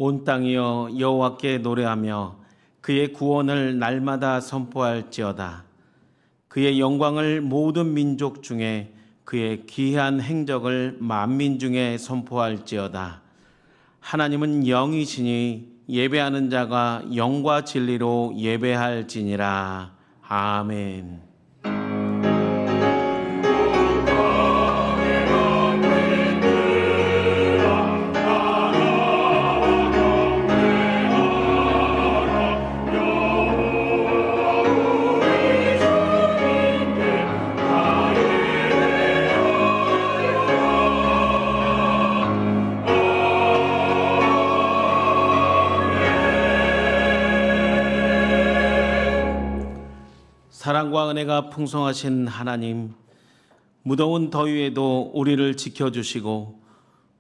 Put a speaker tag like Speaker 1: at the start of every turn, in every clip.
Speaker 1: 온 땅이여 여호와께 노래하며 그의 구원을 날마다 선포할지어다. 그의 영광을 모든 민족 중에, 그의 기이한 행적을 만민 중에 선포할지어다. 하나님은 영이시니 예배하는 자가 영과 진리로 예배할지니라. 아멘. 사랑과 은혜가 풍성하신 하나님, 무더운 더위에도 우리를 지켜주시고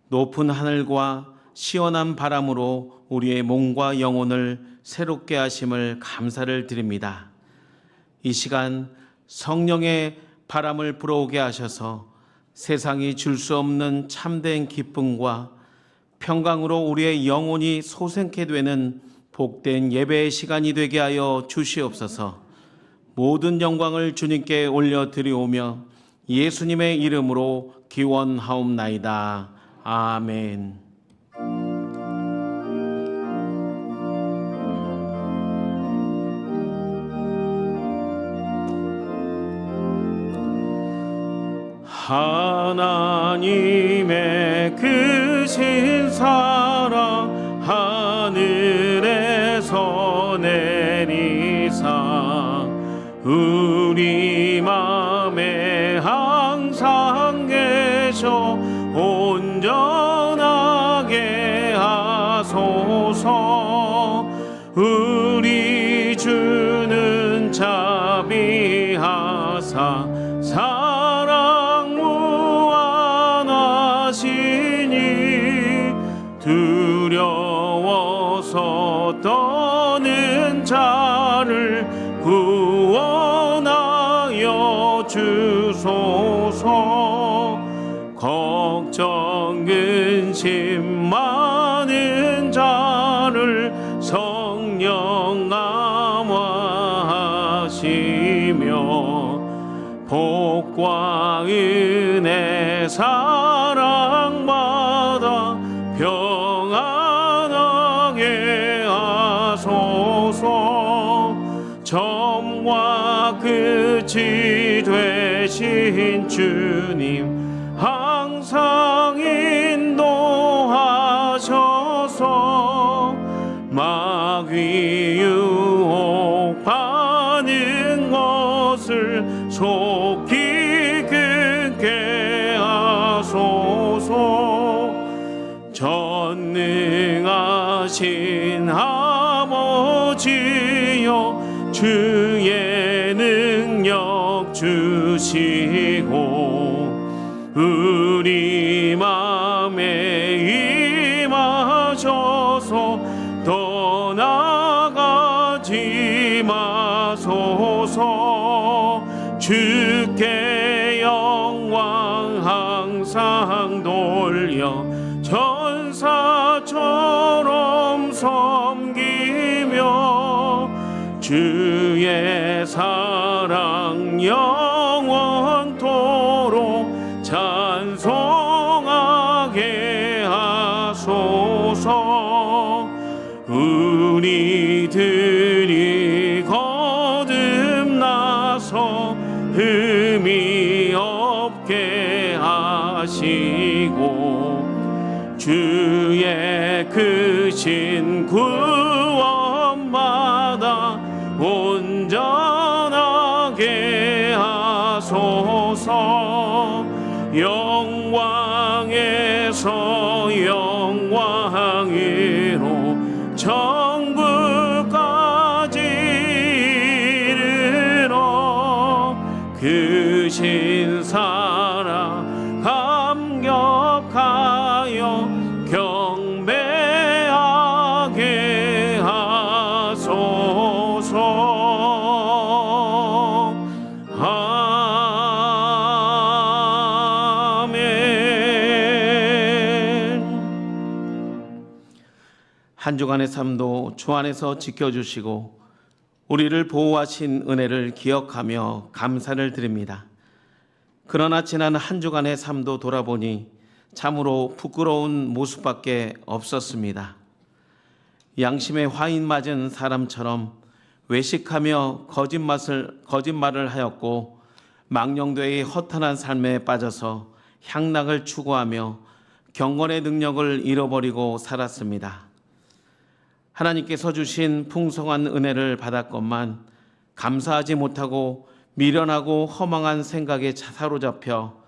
Speaker 1: 높은 하늘과 시원한 바람으로 우리의 몸과 영혼을 새롭게 하심을 감사를 드립니다. 이 시간 성령의 바람을 불어오게 하셔서 세상이 줄 수 없는 참된 기쁨과 평강으로 우리의 영혼이 소생케 되는 복된 예배의 시간이 되게 하여 주시옵소서. 모든 영광을 주님께 올려드리오며 예수님의 이름으로 기원하옵나이다. 아멘. 하나님의 크신 사랑 하늘에서 내리사 우리 마음에 항상 계셔 온전하게 하소서. 우리 주는 자비하사 사랑 무한하시니 두려워서 떠는 자를 구원하여 주소서. 걱정 근심 많은 자를 성령 감화하시며 복과 은혜 사랑받아 평안하게 하소서. 처음과 끝이 되신 주님 항상 인도하셔서 마귀 유혹하는 것을 속히 끊게 하소서. 전능하신 아버지여 주의 능력 주시고 우리 마음에 임하셔서 떠나가지 마소서. 주께 영광 항상 돌려 천사처럼 섬기며 주의 사랑 영원토록 찬송하게 하소서. 우리들이 거듭나서 흠이 없게 하시고 주의 크신 구원받아 온전하게 하소서. 영광에서 영광으로 천국까지 이르러 크신 사랑 감격하여 경배하게 하소서. 아멘. 한 주간의 삶도 주 안에서 지켜주시고 우리를 보호하신 은혜를 기억하며 감사를 드립니다. 그러나 지난 한 주간의 삶도 돌아보니 참으로 부끄러운 모습밖에 없었습니다. 양심에 화인 맞은 사람처럼 외식하며 거짓말을 하였고 망령되이 허탄한 삶에 빠져서 향락을 추구하며 경건의 능력을 잃어버리고 살았습니다. 하나님께서 주신 풍성한 은혜를 받았건만 감사하지 못하고 미련하고 허망한 생각에 사로잡혀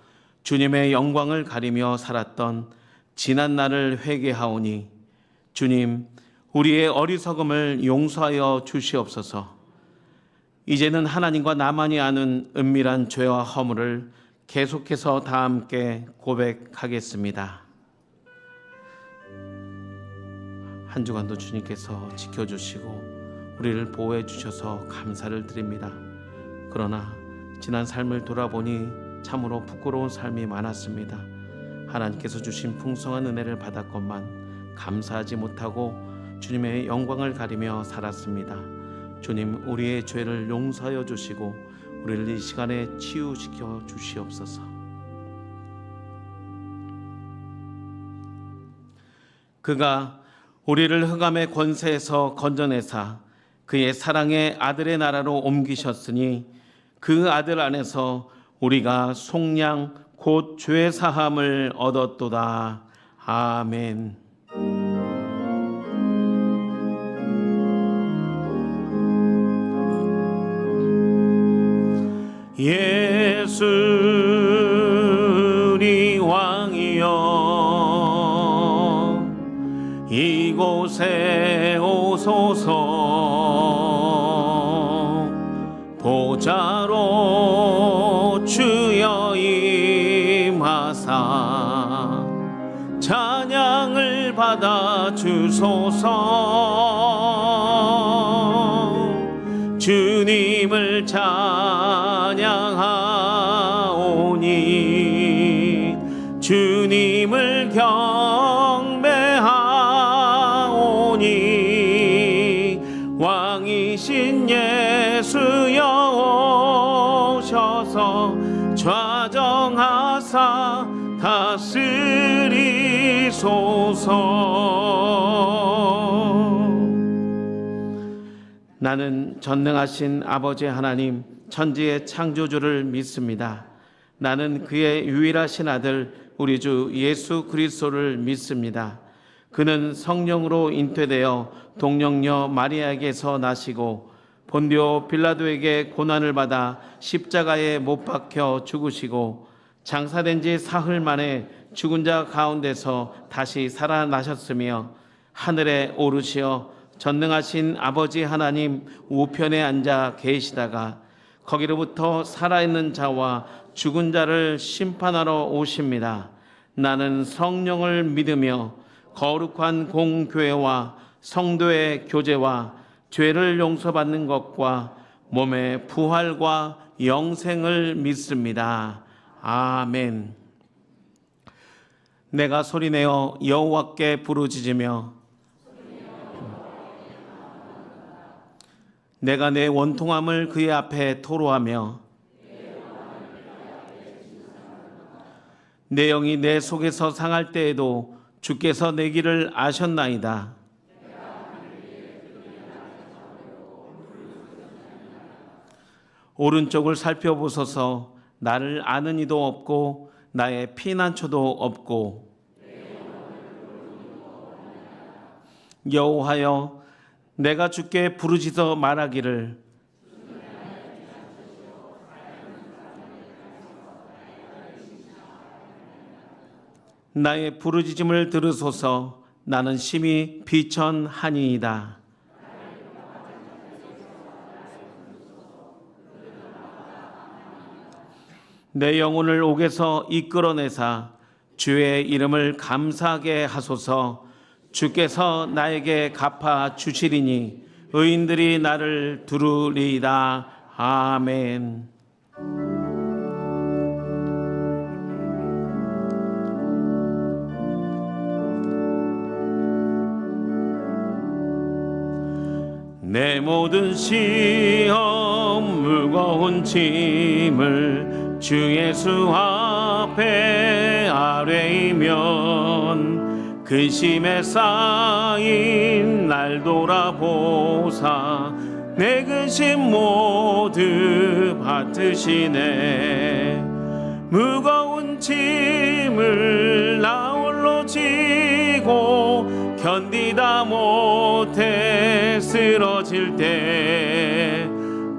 Speaker 1: 주님의 영광을 가리며 살았던 지난 날을 회개하오니 주님, 우리의 어리석음을 용서하여 주시옵소서. 이제는 하나님과 나만이 아는 은밀한 죄와 허물을 계속해서 다 함께 고백하겠습니다. 한 주간도 주님께서 지켜주시고 우리를 보호해 주셔서 감사를 드립니다. 그러나 지난 삶을 돌아보니 참으로 부끄러운 삶이 많았습니다. 하나님께서 주신 풍성한 은혜를 받았건만 감사하지 못하고 주님의 영광을 가리며 살았습니다. 주님, 우리의 죄를 용서하여 주시고 우리를 이 시간에 치유시켜 주시옵소서. 그가 우리를 흑암의 권세에서 건져내사 그의 사랑의 아들의 나라로 옮기셨으니 그 아들 안에서 우리가 속량 곧 죄 사함을 얻었도다. 아멘. 예수니 왕이여 이곳에 오소서. 보좌로 주여 임하사 찬양을 받아 주소서. 주님을 찬양하오니 주님을 경배하오니 왕이신 예수여 오셔서 좌정하사 다스리소서. 나는 전능하신 아버지 하나님 천지의 창조주를 믿습니다. 나는 그의 유일하신 아들 우리 주 예수 그리스도를 믿습니다. 그는 성령으로 잉태되어 동정녀 마리아에게서 나시고 본디오 빌라도에게 고난을 받아 십자가에 못 박혀 죽으시고 장사된 지 사흘 만에 죽은 자 가운데서 다시 살아나셨으며 하늘에 오르시어 전능하신 아버지 하나님 우편에 앉아 계시다가 거기로부터 살아있는 자와 죽은 자를 심판하러 오십니다. 나는 성령을 믿으며 거룩한 공교회와 성도의 교제와 죄를 용서받는 것과 몸의 부활과 영생을 믿습니다. 아멘. 내가 소리내어 여호와께 부르짖으며 내가 내 원통함을 그의 앞에 토로하며 내 영이 내 속에서 상할 때에도 주께서 내 길을 아셨나이다. 오른쪽을 살펴보소서. 나를 아는 이도 없고 나의 피난처도 없고. 여호와여, 내가 주께 부르짖어 말하기를 나의 부르짖음을 들으소서. 나는 심히 비천하니이다. 내 영혼을 옥에서 이끌어내사 주의 이름을 감사하게 하소서. 주께서 나에게 갚아 주시리니 의인들이 나를 두루리이다. 아멘. 내 모든 시험 무거운 짐을 주 예수 앞에 아뢰이면 근심에 쌓인 날 돌아보사 내 근심 모두 받으시네. 무거운 짐을 나 홀로 지고 견디다 못해 쓰러질 때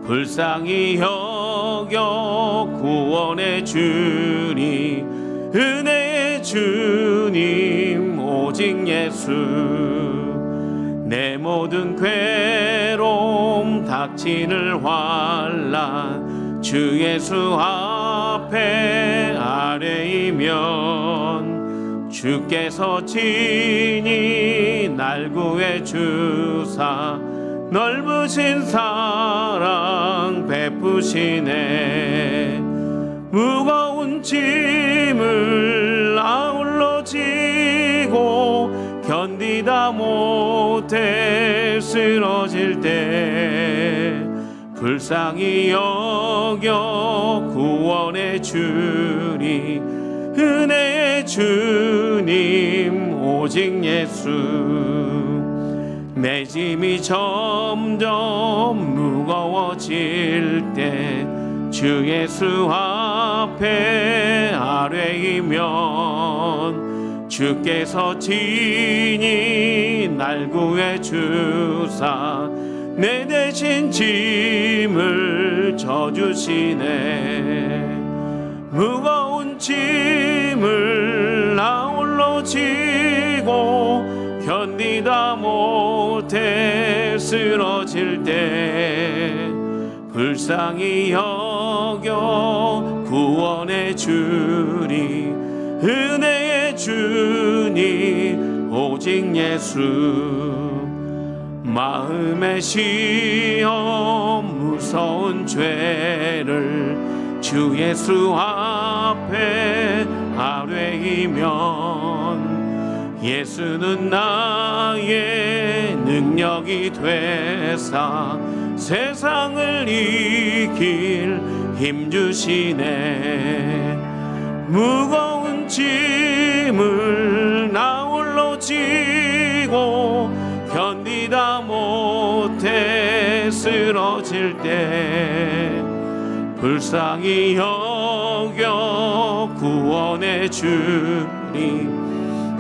Speaker 1: 불쌍히 여겨 구원해 주니 은혜의 주님 오직 예수. 내 모든 괴로움 닥치는 환난 주 예수 앞에 아뢰이면 주께서 친히 날 구해 주사 넓으신 사랑 베푸시네. 무거운 짐을 나 홀로 지고 견디다 못해 쓰러질 때 불쌍히 여겨 구원해 주니 은혜의 주님 오직 예수. 내 짐이 점점 무거워질 때 주 예수 앞에 아뢰이면 주께서 친히 날 구해 주사 내 대신 짐을 져주시네. 무거운 짐을 나 홀로 지고 견디다 못해 쓰러질 때 불쌍히 여겨 구원해 주리 은혜의 주님 오직 예수. 마음의 시험 무서운 죄를 주 예수 앞에 아뢰이면 예수는 나의 능력이 되사 세상을 이길 힘 주시네. 무거운 짐을 나 홀로 지고 견디다 못해 쓰러질 때 불쌍히 여겨 구원해 주니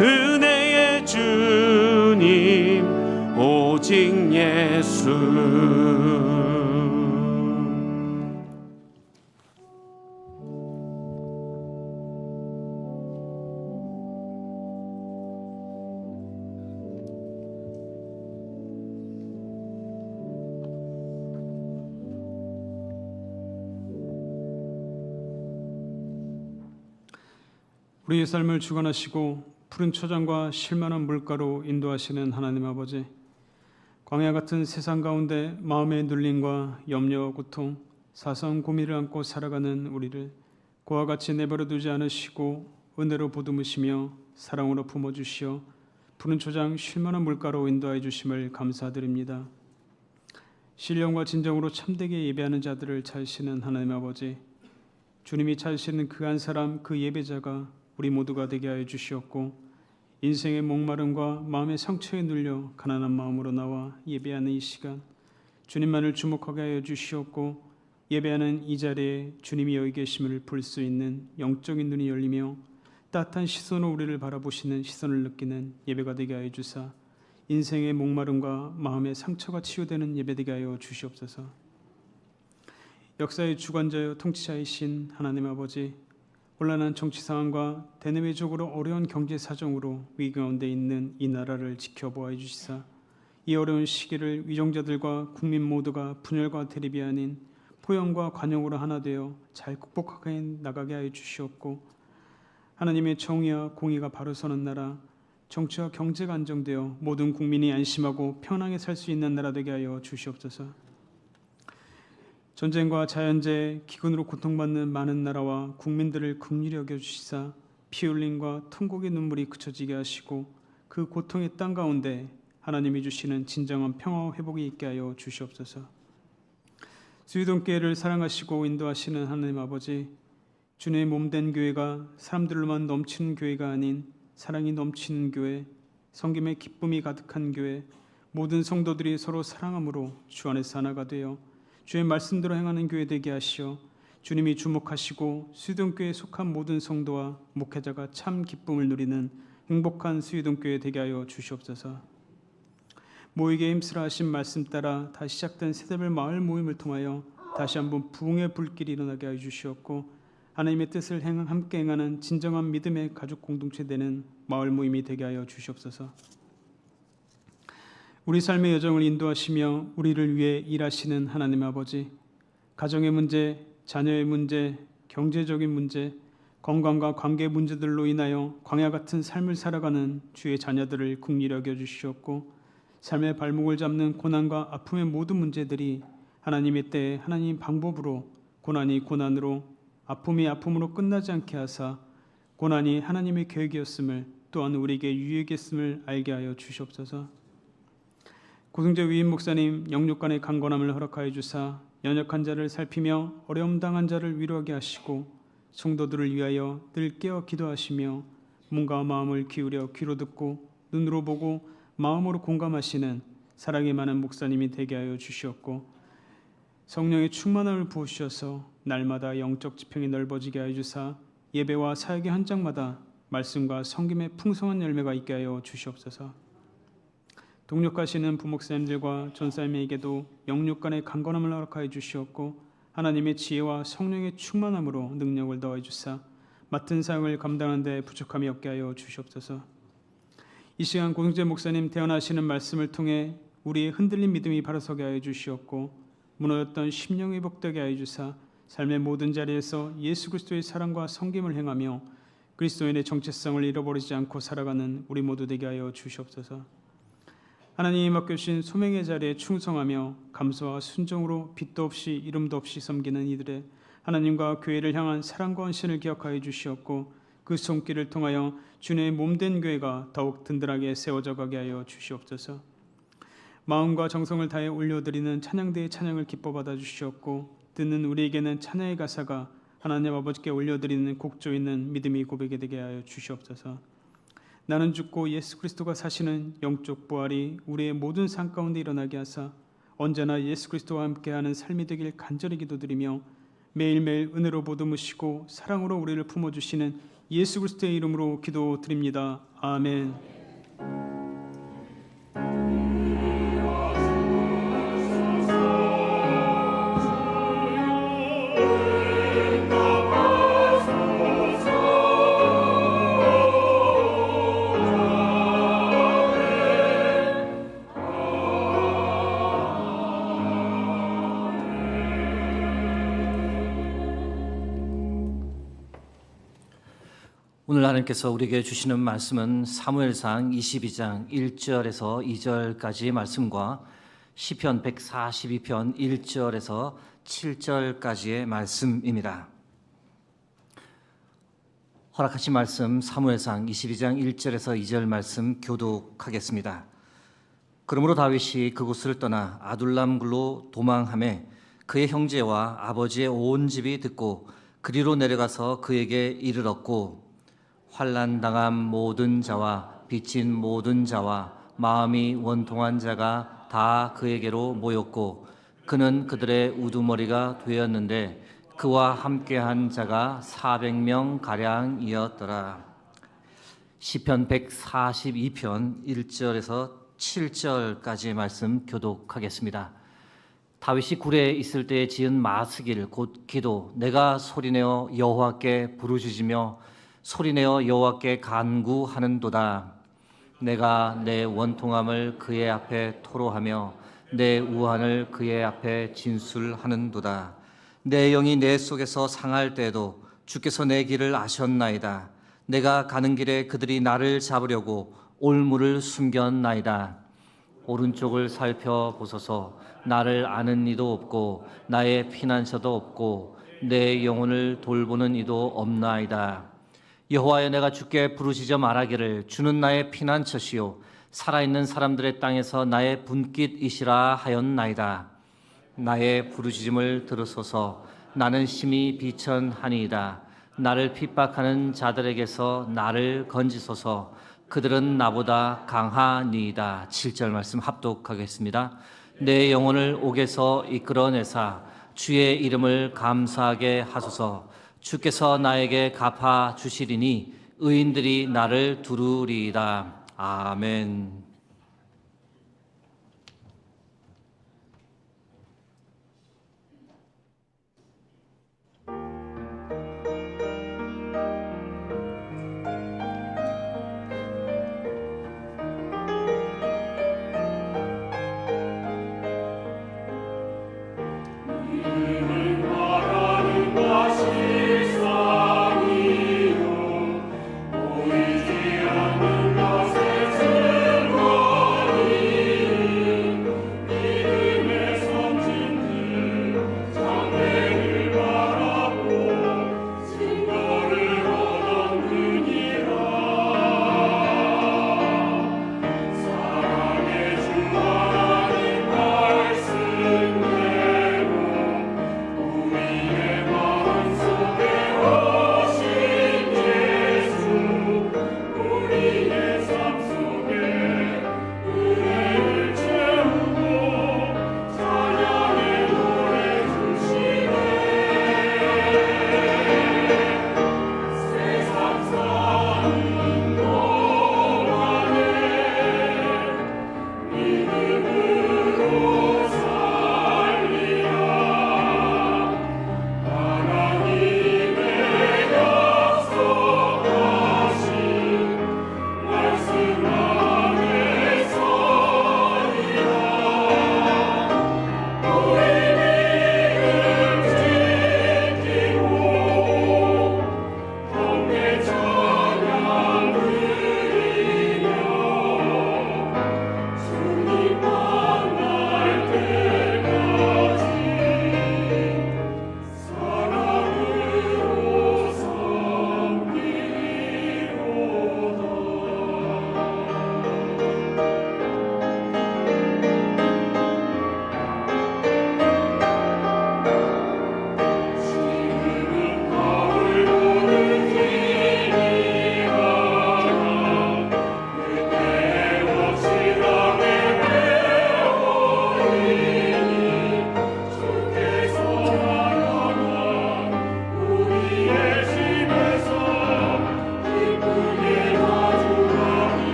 Speaker 1: 은혜의 주님 오직 예수.
Speaker 2: 우리의 삶을 주관하시고 푸른 초장과 쉴만한 물가로 인도하시는 하나님 아버지, 광야 같은 세상 가운데 마음의 눌림과 염려와 고통, 사소한 고민을 안고 살아가는 우리를 그와 같이 내버려 두지 않으시고 은혜로 보듬으시며 사랑으로 품어주시어 푸른 초장 쉴만한 물가로 인도하여 주심을 감사드립니다. 신령과 진정으로 참되게 예배하는 자들을 찾으시는 하나님 아버지, 주님이 찾으시는 그 한 사람, 그 예배자가 우리 모두가 되게 하여 주시옵고 인생의 목마름과 마음의 상처에 눌려 가난한 마음으로 나와 예배하는 이 시간 주님만을 주목하게 하여 주시옵고 예배하는 이 자리에 주님이 여기 계심을 볼 수 있는 영적인 눈이 열리며 따뜻한 시선으로 우리를 바라보시는 시선을 느끼는 예배가 되게 하여 주사 인생의 목마름과 마음의 상처가 치유되는 예배 되게 하여 주시옵소서. 역사의 주관자여 통치자이신 하나님 아버지, 혼란한 정치 상황과 대내외적으로 어려운 경제 사정으로 위기 가운데 있는 이 나라를 지켜보아 주시사 이 어려운 시기를 위정자들과 국민 모두가 분열과 대립이 아닌 포용과 관용으로 하나 되어 잘 극복하게 나가게 하여 주시옵고 하나님의 정의와 공의가 바로 서는 나라, 정치와 경제가 안정되어 모든 국민이 안심하고 편하게 살 수 있는 나라 되게 하여 주시옵소서. 전쟁과 자연재해, 기근으로 고통받는 많은 나라와 국민들을 긍휼히 여겨주시사 피 흘림과 통곡의 눈물이 그쳐지게 하시고 그 고통의 땅 가운데 하나님이 주시는 진정한 평화와 회복이 있게 하여 주시옵소서. 수유동교회를 사랑하시고 인도하시는 하나님 아버지, 주님의 몸된 교회가 사람들로만 넘치는 교회가 아닌 사랑이 넘치는 교회, 성김의 기쁨이 가득한 교회, 모든 성도들이 서로 사랑함으로 주 안에서 하나가 되어 주의 말씀대로 행하는 교회 되게 하시어 주님이 주목하시고 수유동교회에 속한 모든 성도와 목회자가 참 기쁨을 누리는 행복한 수유동교회 되게 하여 주시옵소서. 모이게 힘쓰라 하신 말씀 따라 다시 시작된 세대별 마을 모임을 통하여 다시 한번 부흥의 불길이 일어나게 하여 주시옵고 하나님의 뜻을 함께 행하는 진정한 믿음의 가족 공동체 되는 마을 모임이 되게 하여 주시옵소서. 우리 삶의 여정을 인도하시며 우리를 위해 일하시는 하나님 아버지, 가정의 문제, 자녀의 문제, 경제적인 문제, 건강과 관계 문제들로 인하여 광야 같은 삶을 살아가는 주의 자녀들을 긍휼히 여겨 주시옵고 삶의 발목을 잡는 고난과 아픔의 모든 문제들이 하나님의 때에 하나님 방법으로, 고난이 고난으로, 아픔이 아픔으로 끝나지 않게 하사 고난이 하나님의 계획이었음을, 또한 우리에게 유익했음을 알게 하여 주시옵소서. 고승재 위임 목사님 영육간의 강건함을 허락하여 주사 연약한 자를 살피며 어려움 당한 자를 위로하게 하시고 성도들을 위하여 늘 깨어 기도하시며 몸과 마음을 기울여 귀로 듣고 눈으로 보고 마음으로 공감하시는 사랑이 많은 목사님이 되게 하여 주시옵고 성령의 충만함을 부으셔서 날마다 영적 지평이 넓어지게 하여 주사 예배와 사역의 현장마다 말씀과 성김의 풍성한 열매가 있게 하여 주시옵소서. 동력하시는 부목사님들과 전사님에게도 영육간의 강건함을 허락하여 주시옵고 하나님의 지혜와 성령의 충만함으로 능력을 더해 주사 맡은 사역을 감당하는 데 부족함이 없게 하여 주시옵소서. 이 시간 고승재 목사님 대언하시는 말씀을 통해 우리의 흔들린 믿음이 바로서게 하여 주시옵고 무너졌던 심령이 회복되게 하여 주사 삶의 모든 자리에서 예수 그리스도의 사랑과 섬김을 행하며 그리스도인의 정체성을 잃어버리지 않고 살아가는 우리 모두 되게 하여 주시옵소서. 하나님이 맡겨주신 소명의 자리에 충성하며 감사와 순종으로 빛도 없이 이름도 없이 섬기는 이들의 하나님과 교회를 향한 사랑과 헌신을 기억하여 주시옵고 그 손길을 통하여 주님의 몸된 교회가 더욱 든든하게 세워져 가게 하여 주시옵소서. 마음과 정성을 다해 올려드리는 찬양대의 찬양을 기뻐 받아 주시옵고 듣는 우리에게는 찬양의 가사가 하나님 아버지께 올려드리는 곡조 있는 믿음이 고백이 되게 하여 주시옵소서. 나는 죽고 예수 그리스도가 사시는 영적 부활이 우리의 모든 삶 가운데 일어나게 하사 언제나 예수 그리스도와 함께하는 삶이 되길 간절히 기도드리며 매일매일 은혜로 보듬으시고 사랑으로 우리를 품어주시는 예수 그리스도의 이름으로 기도드립니다. 아멘.
Speaker 3: 오늘 하나님께서 우리에게 주시는 말씀은 사무엘상 22장 1절에서 2절까지의 말씀과 시편 142편 1절에서 7절까지의 말씀입니다. 허락하신 말씀 사무엘상 22장 1절에서 2절 말씀 교독하겠습니다. 그러므로 다윗이 그곳을 떠나 아둘람굴로 도망하매 그의 형제와 아버지의 온 집이 듣고 그리로 내려가서 그에게 이르렀고 환난 당한 모든 자와 빚진 모든 자와 마음이 원통한 자가 다 그에게로 모였고 그는 그들의 우두머리가 되었는데 그와 함께한 자가 400명 가량이었더라. 시편 142편 1절에서 7절까지의 말씀 교독하겠습니다. 다윗이 굴에 있을 때에 지은 마스길 곧 기도 내가 소리내어 여호와께 부르짖으며 소리내어 여호와께 간구하는도다. 내가 내 원통함을 그의 앞에 토로하며 내 우환을 그의 앞에 진술하는도다. 내 영이 내 속에서 상할 때에도 주께서 내 길을 아셨나이다. 내가 가는 길에 그들이 나를 잡으려고 올무를 숨겼나이다. 오른쪽을 살펴보소서. 나를 아는 이도 없고 나의 피난처도 없고 내 영혼을 돌보는 이도 없나이다. 여호와여 내가 주께 부르짖어 말하기를 주는 나의 피난처시요 살아있는 사람들의 땅에서 나의 분깃이시라 하였나이다. 나의 부르짖음을 들으소서. 나는 심히 비천하니이다. 나를 핍박하는 자들에게서 나를 건지소서. 그들은 나보다 강하니이다. 7절 말씀 합독하겠습니다. 내 영혼을 옥에서 이끌어내사 주의 이름을 감사하게 하소서. 주께서 나에게 갚아 주시리니 의인들이 나를 두루리이다. 아멘.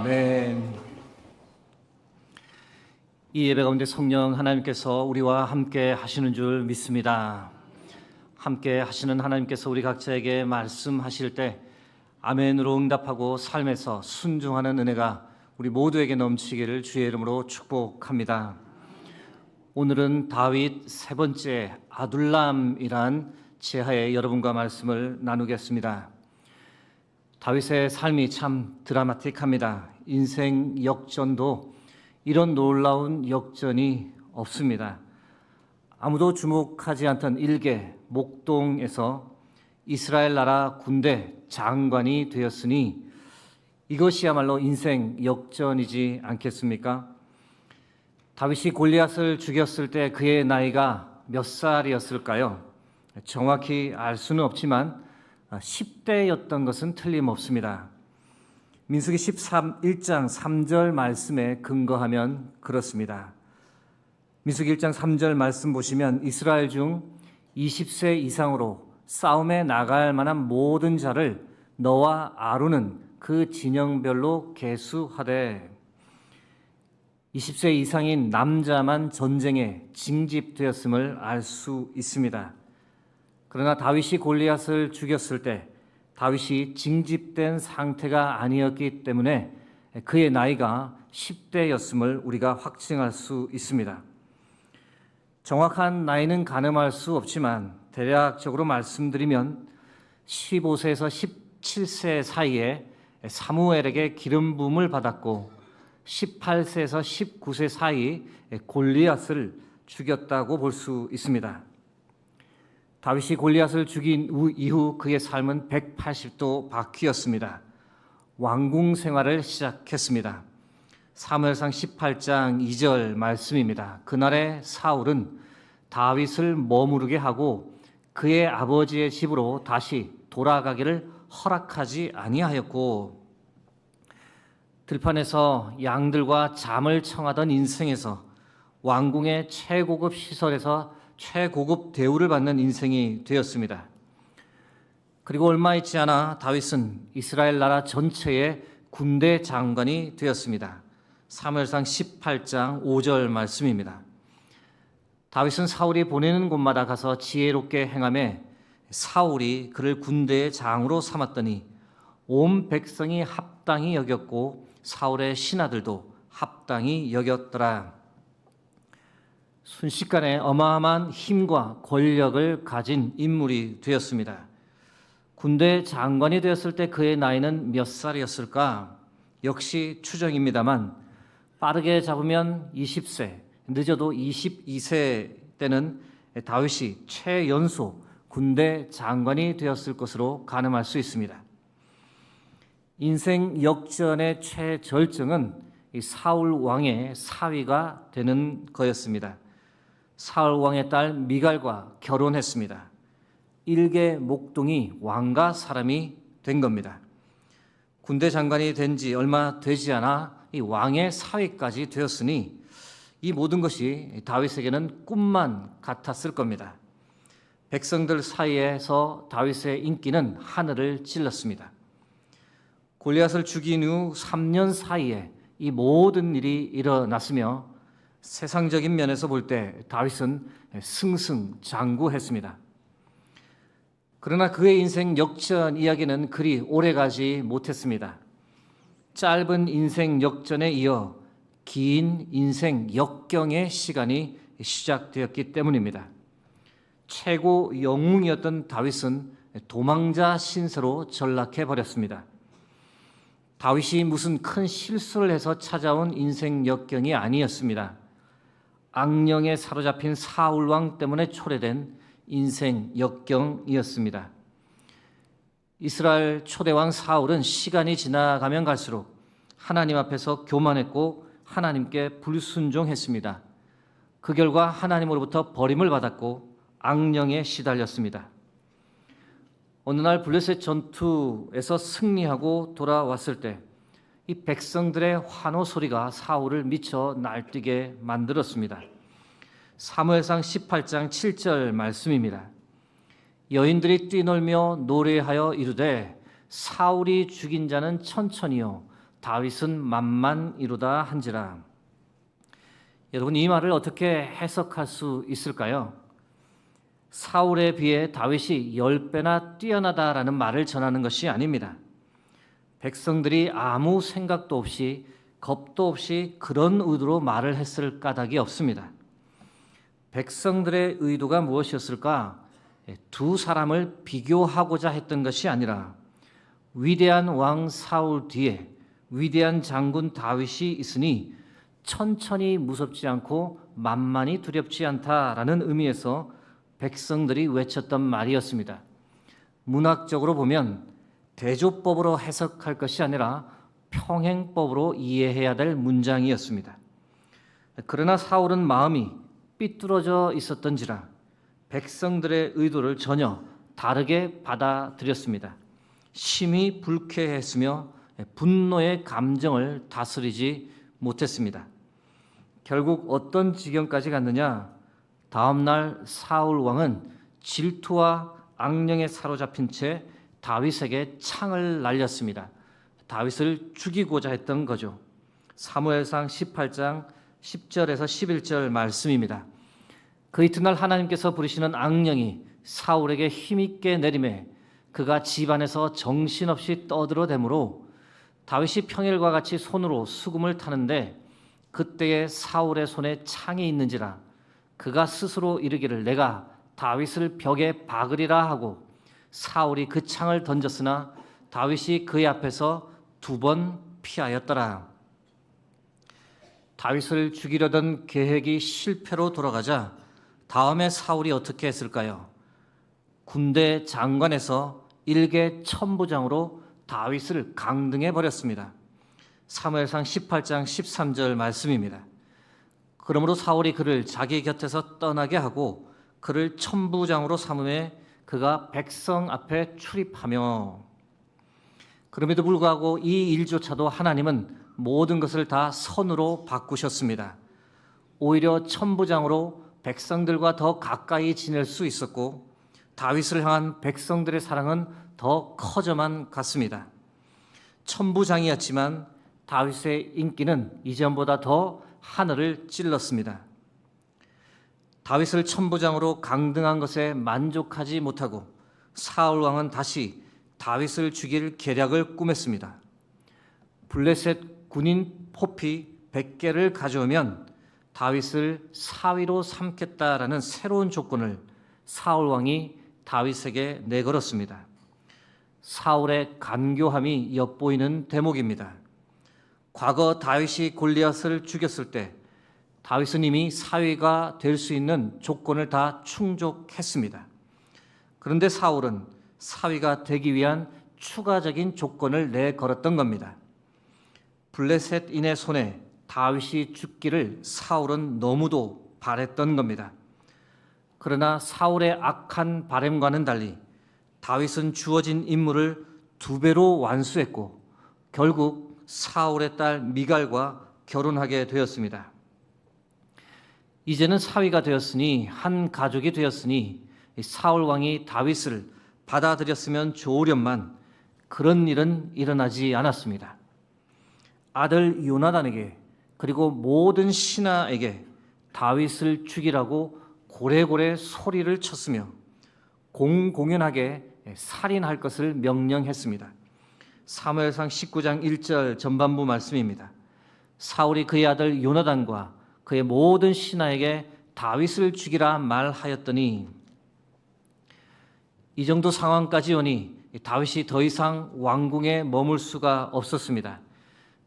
Speaker 3: 아멘. 이 예배 가운데 성령 하나님께서 우리와 함께 하시는 줄 믿습니다. 함께 하시는 하나님께서 우리 각자에게 말씀하실 때 아멘으로 응답하고 삶에서 순종하는 은혜가 우리 모두에게 넘치기를 주의 이름으로 축복합니다. 오늘은 다윗 세 번째 아둘람이란 제하에 여러분과 말씀을 나누겠습니다. 다윗의 삶이 참 드라마틱합니다. 인생 역전도 이런 놀라운 역전이 없습니다. 아무도 주목하지 않던 일개 목동에서 이스라엘 나라 군대 장관이 되었으니 이것이야말로 인생 역전이지 않겠습니까? 다윗이 골리앗을 죽였을 때 그의 나이가 몇 살이었을까요? 정확히 알 수는 없지만 10대였던 것은 틀림없습니다. 민수기 1장 3절 말씀에 근거하면 그렇습니다. 민수기 1장 3절 말씀 보시면 이스라엘 중 20세 이상으로 싸움에 나갈 만한 모든 자를 너와 아론은 그 진영별로 계수하되 20세 이상인 남자만 전쟁에 징집되었음을 알 수 있습니다. 그러나 다윗이 골리앗을 죽였을 때 다윗이 징집된 상태가 아니었기 때문에 그의 나이가 10대였음을 우리가 확증할 수 있습니다. 정확한 나이는 가늠할 수 없지만 대략적으로 말씀드리면 15세에서 17세 사이에 사무엘에게 기름 부음을 받았고 18세에서 19세 사이 골리앗을 죽였다고 볼 수 있습니다. 다윗이 골리앗을 죽인 이후 그의 삶은 180도 바뀌었습니다. 왕궁 생활을 시작했습니다. 사무엘상 18장 2절 말씀입니다. 그날에 사울은 다윗을 머무르게 하고 그의 아버지의 집으로 다시 돌아가기를 허락하지 아니하였고 들판에서 양들과 잠을 청하던 인생에서 왕궁의 최고급 시설에서 최고급 대우를 받는 인생이 되었습니다. 그리고 얼마 있지 않아 다윗은 이스라엘 나라 전체의 군대 장관이 되었습니다. 사무엘상 18장 5절 말씀입니다. 다윗은 사울이 보내는 곳마다 가서 지혜롭게 행하매 사울이 그를 군대의 장으로 삼았더니 온 백성이 합당히 여겼고 사울의 신하들도 합당히 여겼더라. 순식간에 어마어마한 힘과 권력을 가진 인물이 되었습니다. 군대 장관이 되었을 때 그의 나이는 몇 살이었을까? 역시 추정입니다만 빠르게 잡으면 20세, 늦어도 22세 때는 다윗이 최연소 군대 장관이 되었을 것으로 가늠할 수 있습니다. 인생 역전의 최절정은 이 사울 왕의 사위가 되는 거였습니다. 사울 왕의 딸 미갈과 결혼했습니다. 일개 목동이 왕가 사람이 된 겁니다. 군대 장관이 된 지 얼마 되지 않아 이 왕의 사위까지 되었으니 이 모든 것이 다윗에게는 꿈만 같았을 겁니다. 백성들 사이에서 다윗의 인기는 하늘을 찔렀습니다. 골리앗을 죽인 후 3년 사이에 이 모든 일이 일어났으며 세상적인 면에서 볼 때 다윗은 승승장구했습니다. 그러나 그의 인생 역전 이야기는 그리 오래가지 못했습니다. 짧은 인생 역전에 이어 긴 인생 역경의 시간이 시작되었기 때문입니다. 최고 영웅이었던 다윗은 도망자 신세로 전락해버렸습니다. 다윗이 무슨 큰 실수를 해서 찾아온 인생 역경이 아니었습니다. 악령에 사로잡힌 사울 왕 때문에 초래된 인생 역경이었습니다. 이스라엘 초대왕 사울은 시간이 지나가면 갈수록 하나님 앞에서 교만했고 하나님께 불순종했습니다. 그 결과 하나님으로부터 버림을 받았고 악령에 시달렸습니다. 어느 날 블레셋 전투에서 승리하고 돌아왔을 때 이 백성들의 환호 소리가 사울을 미쳐 날뛰게 만들었습니다. 사무엘상 18장 7절 말씀입니다. 여인들이 뛰놀며 노래하여 이르되 사울이 죽인 자는 천천히요 다윗은 만만이로다 한지라. 여러분, 이 말을 어떻게 해석할 수 있을까요? 사울에 비해 다윗이 10배나 뛰어나다라는 말을 전하는 것이 아닙니다. 백성들이 아무 생각도 없이 겁도 없이 그런 의도로 말을 했을 까닭이 없습니다. 백성들의 의도가 무엇이었을까? 두 사람을 비교하고자 했던 것이 아니라 위대한 왕 사울 뒤에 위대한 장군 다윗이 있으니 천천히 무섭지 않고 만만히 두렵지 않다라는 의미에서 백성들이 외쳤던 말이었습니다. 문학적으로 보면 대조법으로 해석할 것이 아니라 평행법으로 이해해야 될 문장이었습니다. 그러나 사울은 마음이 삐뚤어져 있었던지라 백성들의 의도를 전혀 다르게 받아들였습니다. 심히 불쾌했으며 분노의 감정을 다스리지 못했습니다. 결국 어떤 지경까지 갔느냐? 다음 날 사울 왕은 질투와 악령에 사로잡힌 채 다윗에게 창을 날렸습니다. 다윗을 죽이고자 했던 거죠. 사무엘상 18장 10절에서 11절 말씀입니다. 그 이튿날 하나님께서 부르시는 악령이 사울에게 힘있게 내림에 그가 집안에서 정신없이 떠들어대므로 다윗이 평일과 같이 손으로 수금을 타는데 그때에 사울의 손에 창이 있는지라 그가 스스로 이르기를 내가 다윗을 벽에 박으리라 하고 사울이 그 창을 던졌으나 다윗이 그의 앞에서 2번 피하였더라. 다윗을 죽이려던 계획이 실패로 돌아가자 다음에 사울이 어떻게 했을까요? 군대 장관에서 일개 천부장으로 다윗을 강등해 버렸습니다. 사무엘상 18장 13절 말씀입니다. 그러므로 사울이 그를 자기 곁에서 떠나게 하고 그를 천부장으로 삼음에 그가 백성 앞에 출입하며 그럼에도 불구하고 이 일조차도 하나님은 모든 것을 다 선으로 바꾸셨습니다. 오히려 천부장으로 백성들과 더 가까이 지낼 수 있었고 다윗을 향한 백성들의 사랑은 더 커져만 갔습니다. 천부장이었지만 다윗의 인기는 이전보다 더 하늘을 찔렀습니다. 다윗을 천부장으로 강등한 것에 만족하지 못하고 사울 왕은 다시 다윗을 죽일 계략을 꾸몄습니다. 블레셋 군인 포피 100개를 가져오면 다윗을 사위로 삼겠다라는 새로운 조건을 사울 왕이 다윗에게 내걸었습니다. 사울의 간교함이 엿보이는 대목입니다. 과거 다윗이 골리앗을 죽였을 때 다윗은 이미 사위가 될 수 있는 조건을 다 충족했습니다. 그런데 사울은 사위가 되기 위한 추가적인 조건을 내걸었던 겁니다. 블레셋인의 손에 다윗이 죽기를 사울은 너무도 바랬던 겁니다. 그러나 사울의 악한 바램과는 달리 다윗은 주어진 임무를 2배로 완수했고 결국 사울의 딸 미갈과 결혼하게 되었습니다. 이제는 사위가 되었으니 한 가족이 되었으니 사울 왕이 다윗을 받아들였으면 좋으련만 그런 일은 일어나지 않았습니다. 아들 요나단에게 그리고 모든 신하에게 다윗을 죽이라고 고래고래 소리를 쳤으며 공공연하게 살인할 것을 명령했습니다. 사무엘상 19장 1절 전반부 말씀입니다. 사울이 그의 아들 요나단과 그의 모든 신하에게 다윗을 죽이라 말하였더니 이 정도 상황까지 오니 다윗이 더 이상 왕궁에 머물 수가 없었습니다.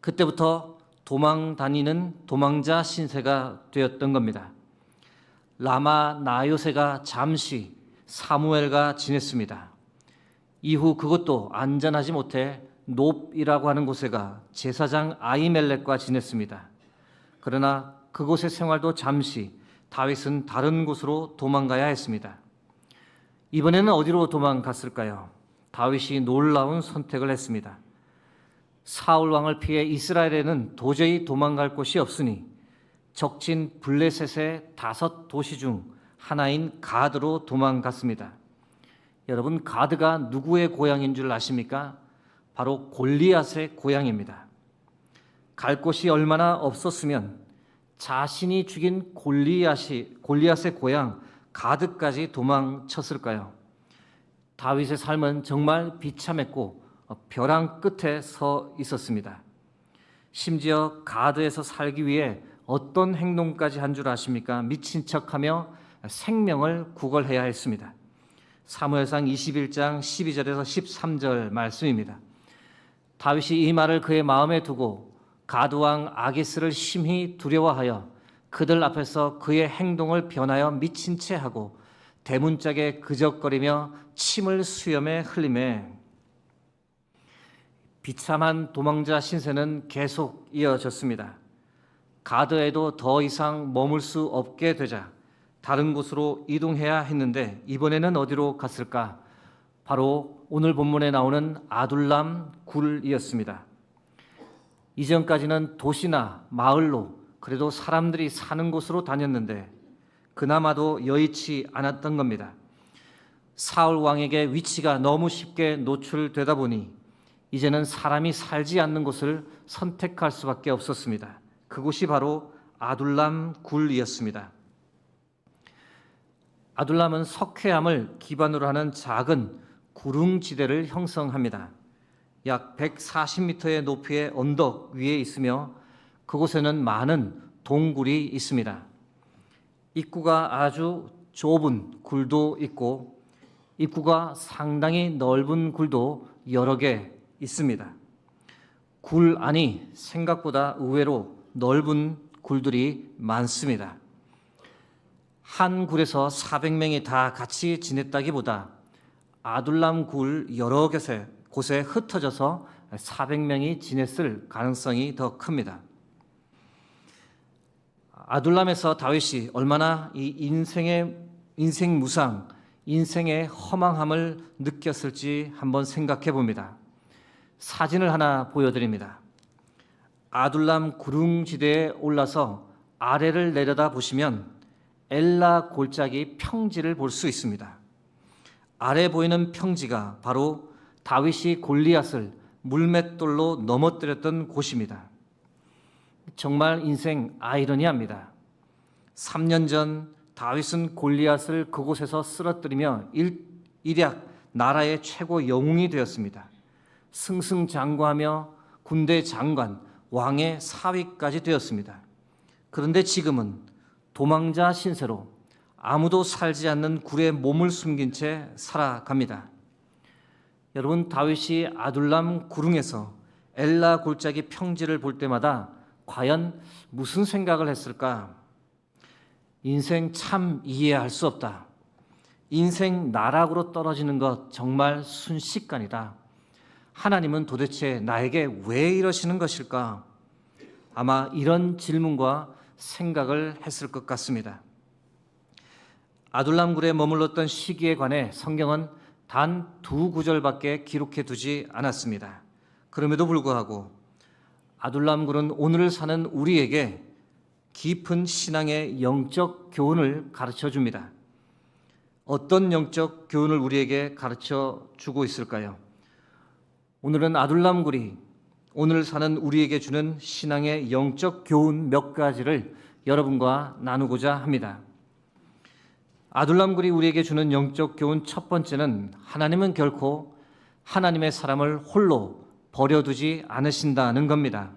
Speaker 3: 그때부터 도망 다니는 도망자 신세가 되었던 겁니다. 라마 나요세가 잠시 사무엘과 지냈습니다. 이후 그것도 안전하지 못해 놉이라고 하는 곳에가 제사장 아히멜렉과 지냈습니다. 그러나 그곳의 생활도 잠시 다윗은 다른 곳으로 도망가야 했습니다. 이번에는 어디로 도망갔을까요? 다윗이 놀라운 선택을 했습니다. 사울 왕을 피해 이스라엘에는 도저히 도망갈 곳이 없으니 적진 블레셋의 5도시 중 하나인 가드로 도망갔습니다. 여러분, 가드가 누구의 고향인 줄 아십니까? 바로 골리앗의 고향입니다. 갈 곳이 얼마나 없었으면 자신이 죽인 골리앗의 고향 가드까지 도망쳤을까요? 다윗의 삶은 정말 비참했고 벼랑 끝에 서 있었습니다. 심지어 가드에서 살기 위해 어떤 행동까지 한 줄 아십니까? 미친 척하며 생명을 구걸해야 했습니다. 사무엘상 21장 12절에서 13절 말씀입니다. 다윗이 이 말을 그의 마음에 두고 가드왕 아기스를 심히 두려워하여 그들 앞에서 그의 행동을 변하여 미친 채 하고 대문짝에 그적거리며 침을 수염에 흘리매 비참한 도망자 신세는 계속 이어졌습니다. 가드에도 더 이상 머물 수 없게 되자 다른 곳으로 이동해야 했는데 이번에는 어디로 갔을까? 바로 오늘 본문에 나오는 아둘람 굴이었습니다. 이전까지는 도시나 마을로 그래도 사람들이 사는 곳으로 다녔는데 그나마도 여의치 않았던 겁니다. 사울 왕에게 위치가 너무 쉽게 노출되다 보니 이제는 사람이 살지 않는 곳을 선택할 수밖에 없었습니다. 그곳이 바로 아둘람 굴이었습니다. 아둘람은 석회암을 기반으로 하는 작은 구릉지대를 형성합니다. 약 140m의 높이의 언덕 위에 있으며 그곳에는 많은 동굴이 있습니다. 입구가 아주 좁은 굴도 있고 입구가 상당히 넓은 굴도 여러 개 있습니다. 굴 안이 생각보다 의외로 넓은 굴들이 많습니다. 한 굴에서 400명이 다 같이 지냈다기보다 아둘람 굴 여러 곳에 흩어져서 400명이 지냈을 가능성이 더 큽니다. 아둘람에서 다윗이 얼마나 이 인생 무상, 인생의 허망함을 느꼈을지 한번 생각해 봅니다. 사진을 하나 보여드립니다. 아둘람 구릉지대에 올라서 아래를 내려다 보시면 엘라 골짜기 평지를 볼 수 있습니다. 아래 보이는 평지가 바로 다윗이 골리앗을 물맷돌로 넘어뜨렸던 곳입니다. 정말 인생 아이러니합니다. 3년 전 다윗은 골리앗을 그곳에서 쓰러뜨리며 일약 나라의 최고 영웅이 되었습니다. 승승장구하며 군대 장관, 왕의 사위까지 되었습니다. 그런데 지금은 도망자 신세로 아무도 살지 않는 굴에 몸을 숨긴 채 살아갑니다. 여러분, 다윗이 아둘람 구릉에서 엘라 골짜기 평지를 볼 때마다 과연 무슨 생각을 했을까? 인생 참 이해할 수 없다. 인생 나락으로 떨어지는 것 정말 순식간이다. 하나님은 도대체 나에게 왜 이러시는 것일까? 아마 이런 질문과 생각을 했을 것 같습니다. 아둘람 굴에 머물렀던 시기에 관해 성경은 단 2구절밖에 기록해 두지 않았습니다. 그럼에도 불구하고 아둘람 굴은 오늘을 사는 우리에게 깊은 신앙의 영적 교훈을 가르쳐 줍니다. 어떤 영적 교훈을 우리에게 가르쳐 주고 있을까요? 오늘은 아둘람 굴이 오늘 사는 우리에게 주는 신앙의 영적 교훈 몇 가지를 여러분과 나누고자 합니다. 아둘람 굴이 우리에게 주는 영적 교훈 첫 번째는 하나님은 결코 하나님의 사람을 홀로 버려두지 않으신다는 겁니다.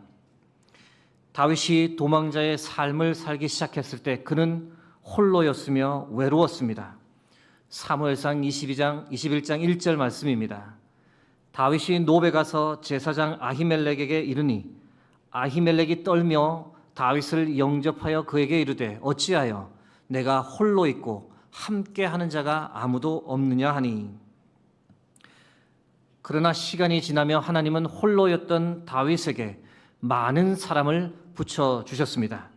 Speaker 3: 다윗이 도망자의 삶을 살기 시작했을 때 그는 홀로였으며 외로웠습니다. 사무엘상 21장 1절 말씀입니다. 다윗이 노베 가서 제사장 아히멜렉에게 이르니 아히멜렉이 떨며 다윗을 영접하여 그에게 이르되 어찌하여 내가 홀로 있고 함께 하는 자가 아무도 없느냐 하니. 그러나 시간이 지나며 하나님은 홀로였던 다윗에게 많은 사람을 붙여주셨습니다.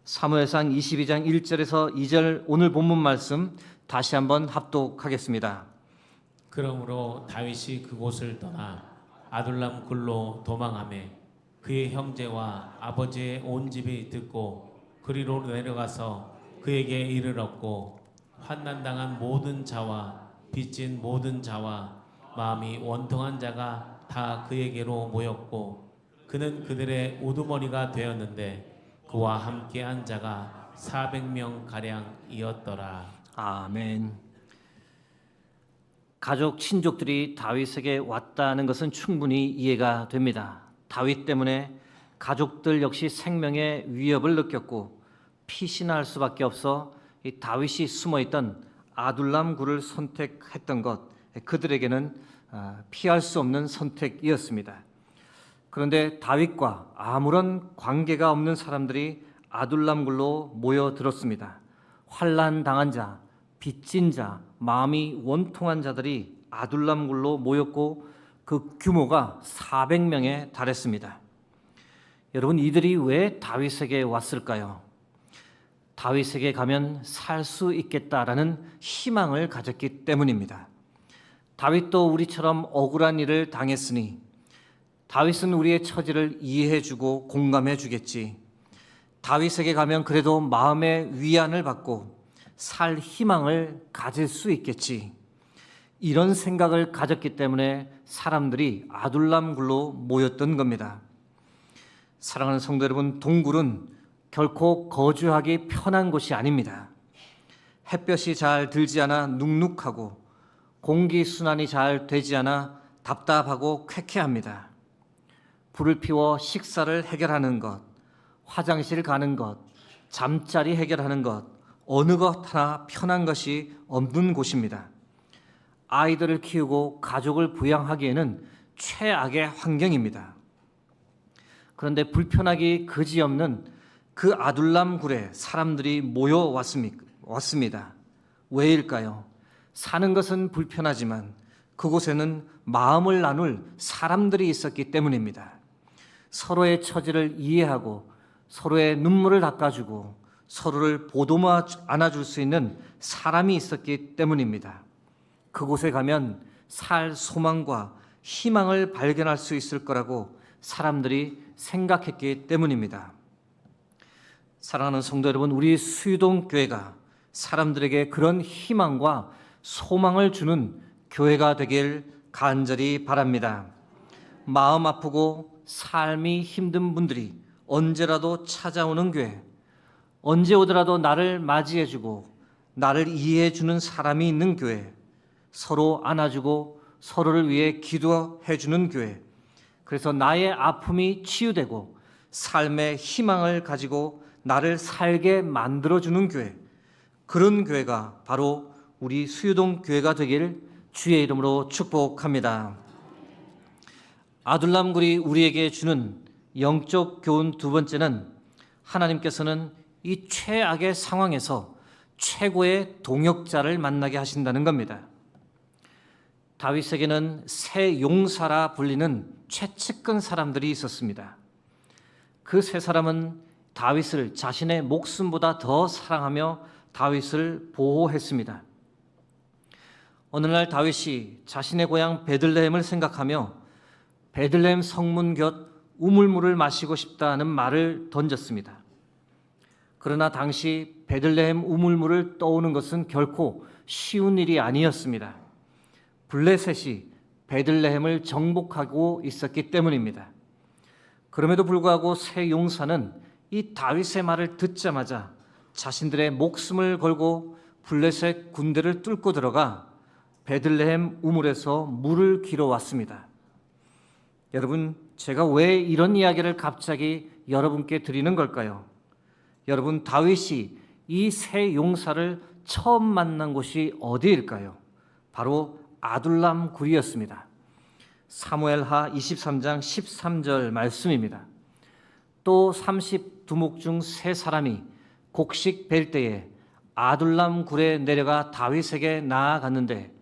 Speaker 3: 사무엘상 22장 1절에서 2절 오늘 본문 말씀 다시 한번 합독하겠습니다.
Speaker 4: 그러므로 다윗이 그곳을 떠나 아둘람 굴로 도망하매 그의 형제와 아버지의 온 집이 듣고 그리로 내려가서 그에게 이르렀고 환난당한 모든 자와 빚진 모든 자와 마음이 원통한 자가 다 그에게로 모였고 그는 그들의 우두머리가 되었는데 그와 함께한 자가 400명 가량이었더라.
Speaker 3: 아멘. 가족 친족들이 다윗에게 왔다는 것은 충분히 이해가 됩니다. 다윗 때문에 가족들 역시 생명의 위협을 느꼈고 피신할 수밖에 없어 이 다윗이 숨어있던 아둘람 굴을 선택했던 것, 그들에게는 피할 수 없는 선택이었습니다. 그런데 다윗과 아무런 관계가 없는 사람들이 아둘람 굴로 모여들었습니다. 환난 당한 자, 빚진 자, 마음이 원통한 자들이 아둘람 굴로 모였고 그 규모가 400명에 달했습니다. 여러분, 이들이 왜 다윗에게 왔을까요? 다윗에게 가면 살 수 있겠다라는 희망을 가졌기 때문입니다. 다윗도 우리처럼 억울한 일을 당했으니 다윗은 우리의 처지를 이해해주고 공감해주겠지. 다윗에게 가면 그래도 마음의 위안을 받고 살 희망을 가질 수 있겠지. 이런 생각을 가졌기 때문에 사람들이 아둘람 굴로 모였던 겁니다. 사랑하는 성도 여러분, 동굴은 결코 거주하기 편한 곳이 아닙니다. 햇볕이 잘 들지 않아 눅눅하고 공기순환이 잘 되지 않아 답답하고 쾌쾌합니다. 불을 피워 식사를 해결하는 것, 화장실 가는 것, 잠자리 해결하는 것, 어느 것 하나 편한 것이 없는 곳입니다. 아이들을 키우고 가족을 부양하기에는 최악의 환경입니다. 그런데 불편하기 그지없는 그 아둘람 굴에 사람들이 모여왔습니다. 왜일까요? 사는 것은 불편하지만 그곳에는 마음을 나눌 사람들이 있었기 때문입니다. 서로의 처지를 이해하고 서로의 눈물을 닦아주고 서로를 보듬어 안아줄 수 있는 사람이 있었기 때문입니다. 그곳에 가면 살 소망과 희망을 발견할 수 있을 거라고 사람들이 생각했기 때문입니다. 사랑하는 성도 여러분, 우리 수유동 교회가 사람들에게 그런 희망과 소망을 주는 교회가 되길 간절히 바랍니다. 마음 아프고 삶이 힘든 분들이 언제라도 찾아오는 교회, 언제 오더라도 나를 맞이해주고 나를 이해해주는 사람이 있는 교회, 서로 안아주고 서로를 위해 기도해주는 교회, 그래서 나의 아픔이 치유되고 삶의 희망을 가지고 나를 살게 만들어주는 교회, 그런 교회가 바로 우리 수유동 교회가 되길 주의 이름으로 축복합니다. 아둘람 굴이 우리에게 주는 영적 교훈 두 번째는 하나님께서는 이 최악의 상황에서 최고의 동역자를 만나게 하신다는 겁니다. 다윗에게는 세 용사라 불리는 최측근 사람들이 있었습니다. 그 세 사람은 다윗을 자신의 목숨보다 더 사랑하며 다윗을 보호했습니다. 어느 날 다윗이 자신의 고향 베들레헴을 생각하며 베들레헴 성문 곁 우물물을 마시고 싶다는 말을 던졌습니다. 그러나 당시 베들레헴 우물물을 떠오는 것은 결코 쉬운 일이 아니었습니다. 블레셋이 베들레헴을 정복하고 있었기 때문입니다. 그럼에도 불구하고 세 용사는 이 다윗의 말을 듣자마자 자신들의 목숨을 걸고 블레셋 군대를 뚫고 들어가 베들레헴 우물에서 물을 길어 왔습니다. 여러분, 제가 왜 이런 이야기를 갑자기 여러분께 드리는 걸까요? 여러분, 다윗이 이 세 용사를 처음 만난 곳이 어디일까요? 바로 아둘람 굴이었습니다. 사무엘하 23장 13절 말씀입니다. 또 30두목 중 세 사람이 곡식 벨 때에 아둘람 굴에 내려가 다윗에게 나아갔는데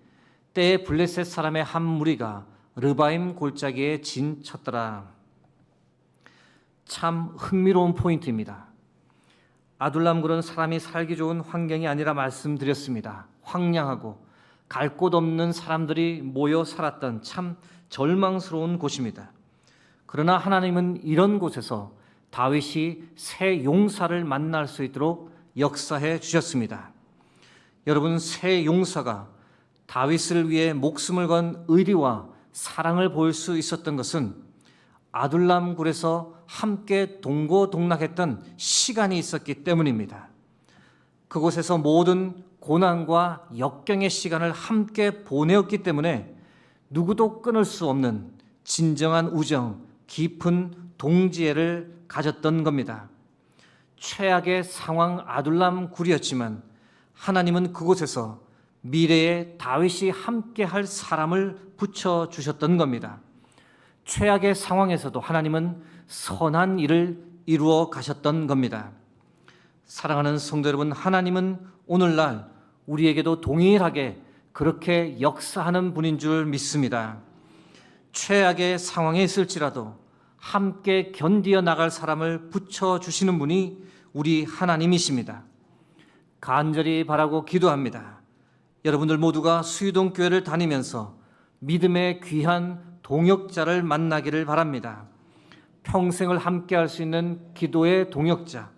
Speaker 3: 때에 블레셋 사람의 한 무리가 르바임 골짜기에 진쳤더라. 참 흥미로운 포인트입니다. 아둘람 굴은 사람이 살기 좋은 환경이 아니라 말씀드렸습니다. 황량하고 갈 곳 없는 사람들이 모여 살았던 참 절망스러운 곳입니다. 그러나 하나님은 이런 곳에서 다윗이 새 용사를 만날 수 있도록 역사해 주셨습니다. 여러분, 새 용사가 다윗을 위해 목숨을 건 의리와 사랑을 보일 수 있었던 것은 아둘람 굴에서 함께 동고동락했던 시간이 있었기 때문입니다. 그곳에서 모든 고난과 역경의 시간을 함께 보내었기 때문에 누구도 끊을 수 없는 진정한 우정, 깊은 동지애를 가졌던 겁니다. 최악의 상황 아둘람 굴이었지만 하나님은 그곳에서 미래의 다윗이 함께 할 사람을 붙여주셨던 겁니다. 최악의 상황에서도 하나님은 선한 일을 이루어 가셨던 겁니다. 사랑하는 성도 여러분, 하나님은 오늘날 우리에게도 동일하게 그렇게 역사하는 분인 줄 믿습니다. 최악의 상황에 있을지라도 함께 견디어 나갈 사람을 붙여주시는 분이 우리 하나님이십니다. 간절히 바라고 기도합니다. 여러분들 모두가 수유동 교회를 다니면서 믿음의 귀한 동역자를 만나기를 바랍니다. 평생을 함께할 수 있는 기도의 동역자,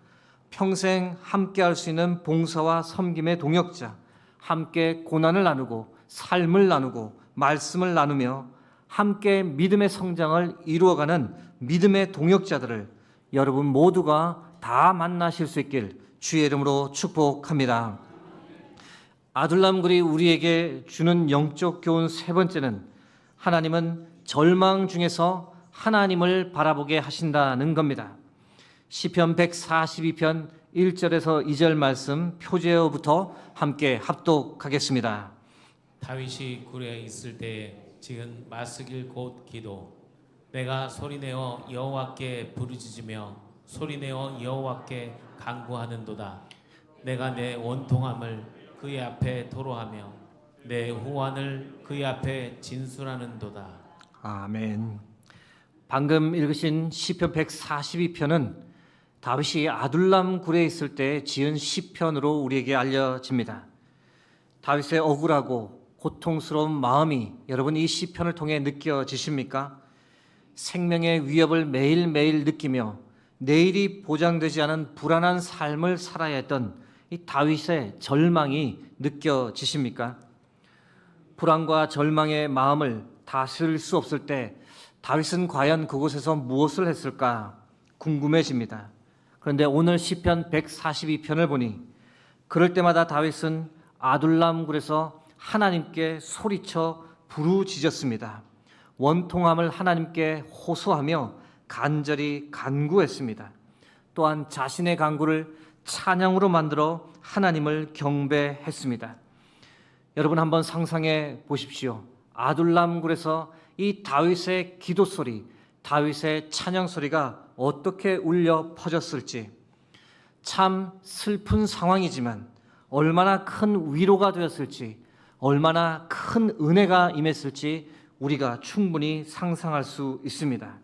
Speaker 3: 평생 함께할 수 있는 봉사와 섬김의 동역자, 함께 고난을 나누고 삶을 나누고 말씀을 나누며 함께 믿음의 성장을 이루어가는 믿음의 동역자들을 여러분 모두가 다 만나실 수 있길 주의 이름으로 축복합니다. 아둘람굴이 우리에게 주는 영적 교훈 세 번째는 하나님은 절망 중에서 하나님을 바라보게 하신다는 겁니다. 시편 142편 1절에서 2절 말씀 표제어부터 함께 합독하겠습니다.
Speaker 4: 다윗이 굴에 있을 때 지은 마스길 곧 기도. 내가 소리내어 여호와께 부르짖으며 소리내어 여호와께 간구하는도다. 내가 내 원통함을 그의 앞에 토로하며 내 후환을 그의 앞에 진술하는도다.
Speaker 3: 아멘. 방금 읽으신 시편 142편은 다윗이 아둘람 굴에 있을 때 지은 시편으로 우리에게 알려집니다. 다윗의 억울하고 고통스러운 마음이 여러분 이 시편을 통해 느껴지십니까? 생명의 위협을 매일매일 느끼며 내일이 보장되지 않은 불안한 삶을 살아야 했던 이 다윗의 절망이 느껴지십니까? 불안과 절망의 마음을 다스릴 수 없을 때 다윗은 과연 그곳에서 무엇을 했을까 궁금해집니다. 그런데 오늘 시편 142편을 보니 그럴 때마다 다윗은 아둘람굴에서 하나님께 소리쳐 부르짖었습니다. 원통함을 하나님께 호소하며 간절히 간구했습니다. 또한 자신의 간구를 찬양으로 만들어 하나님을 경배했습니다. 여러분 한번 상상해 보십시오. 아둘람굴에서 이 다윗의 기도 소리, 다윗의 찬양 소리가 어떻게 울려 퍼졌을지, 참 슬픈 상황이지만 얼마나 큰 위로가 되었을지, 얼마나 큰 은혜가 임했을지 우리가 충분히 상상할 수 있습니다.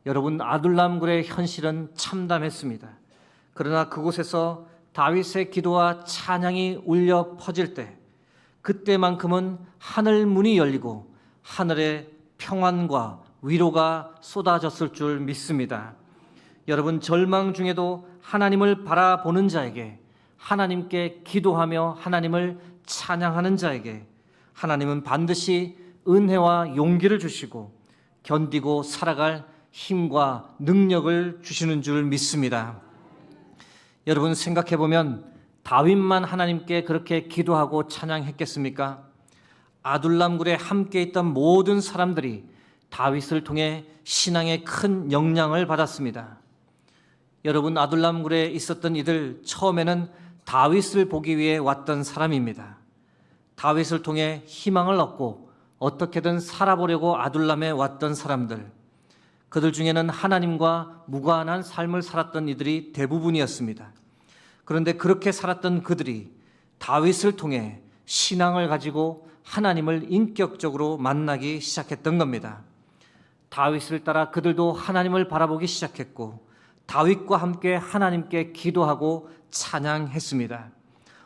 Speaker 3: 여러분 아둘람굴의 현실은 참담했습니다. 그러나 그곳에서 다윗의 기도와 찬양이 울려 퍼질 때 그때만큼은 하늘 문이 열리고 하늘의 평안과 위로가 쏟아졌을 줄 믿습니다. 여러분 절망 중에도 하나님을 바라보는 자에게, 하나님께 기도하며 하나님을 찬양하는 자에게 하나님은 반드시 은혜와 용기를 주시고 견디고 살아갈 힘과 능력을 주시는 줄 믿습니다. 여러분 생각해 보면 다윗만 하나님께 그렇게 기도하고 찬양했겠습니까? 아둘람굴에 함께 있던 모든 사람들이 다윗을 통해 신앙의 큰 영향을 받았습니다. 여러분 아둘람굴에 있었던 이들 처음에는 다윗을 보기 위해 왔던 사람입니다. 다윗을 통해 희망을 얻고 어떻게든 살아보려고 아둘람에 왔던 사람들, 그들 중에는 하나님과 무관한 삶을 살았던 이들이 대부분이었습니다. 그런데 그렇게 살았던 그들이 다윗을 통해 신앙을 가지고 하나님을 인격적으로 만나기 시작했던 겁니다. 다윗을 따라 그들도 하나님을 바라보기 시작했고 다윗과 함께 하나님께 기도하고 찬양했습니다.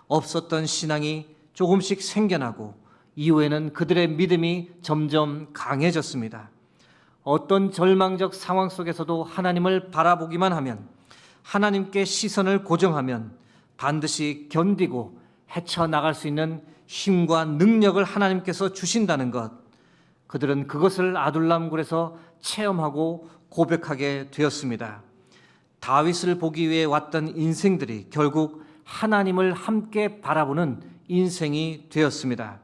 Speaker 3: 없었던 신앙이 조금씩 생겨나고 이후에는 그들의 믿음이 점점 강해졌습니다. 어떤 절망적 상황 속에서도 하나님을 바라보기만 하면, 하나님께 시선을 고정하면 반드시 견디고 헤쳐나갈 수 있는 힘과 능력을 하나님께서 주신다는 것, 그들은 그것을 아둘람굴에서 체험하고 고백하게 되었습니다. 다윗을 보기 위해 왔던 인생들이 결국 하나님을 함께 바라보는 인생이 되었습니다.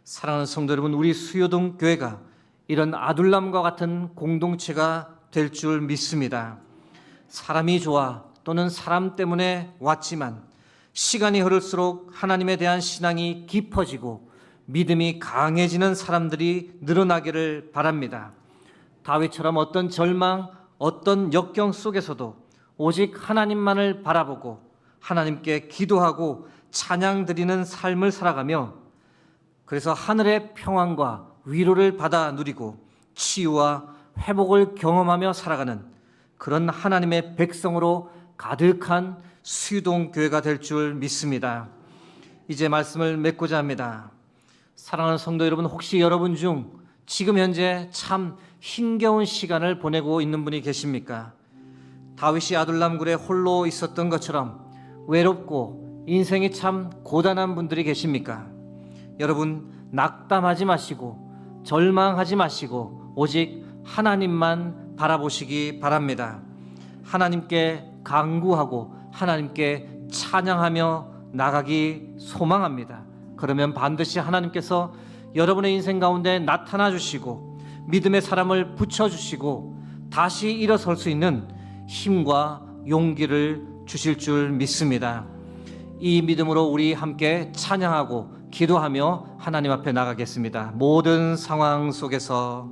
Speaker 3: 사랑하는 성도 여러분, 우리 수요동 교회가 이런 아둘람과 같은 공동체가 될 줄 믿습니다. 사람이 좋아 또는 사람 때문에 왔지만 시간이 흐를수록 하나님에 대한 신앙이 깊어지고 믿음이 강해지는 사람들이 늘어나기를 바랍니다. 다윗처럼 어떤 절망, 어떤 역경 속에서도 오직 하나님만을 바라보고 하나님께 기도하고 찬양 드리는 삶을 살아가며 그래서 하늘의 평안과 위로를 받아 누리고 치유와 회복을 경험하며 살아가는 그런 하나님의 백성으로 가득한 수유동교회가 될 줄 믿습니다. 이제 말씀을 맺고자 합니다. 사랑하는 성도 여러분, 혹시 여러분 중 지금 현재 참 힘겨운 시간을 보내고 있는 분이 계십니까? 다윗이 아둘람굴에 홀로 있었던 것처럼 외롭고 인생이 참 고단한 분들이 계십니까? 여러분, 낙담하지 마시고 절망하지 마시고 오직 하나님만 바라보시기 바랍니다. 하나님께 간구하고 하나님께 찬양하며 나가기 소망합니다. 그러면 반드시 하나님께서 여러분의 인생 가운데 나타나 주시고 믿음의 사람을 붙여주시고 다시 일어설 수 있는 힘과 용기를 주실 줄 믿습니다. 이 믿음으로 우리 함께 찬양하고 기도하며 하나님 앞에 나가겠습니다. 모든 상황 속에서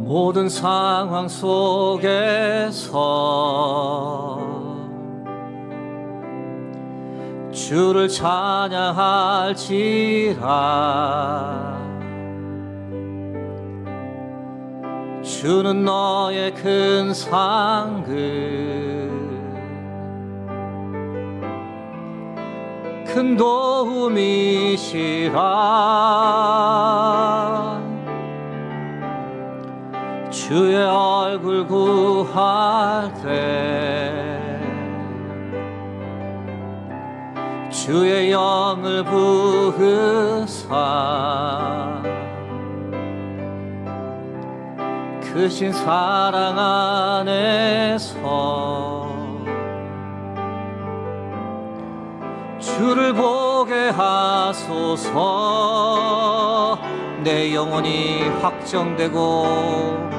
Speaker 3: 모든 상황 속에서 주를 찬양할지라. 주는 너의 큰 상급, 큰 도움이시라. 주의 얼굴 구할 때 주의 영을 부으사 크신 사랑 안에서 주를 보게 하소서. 내 영혼이 확정되고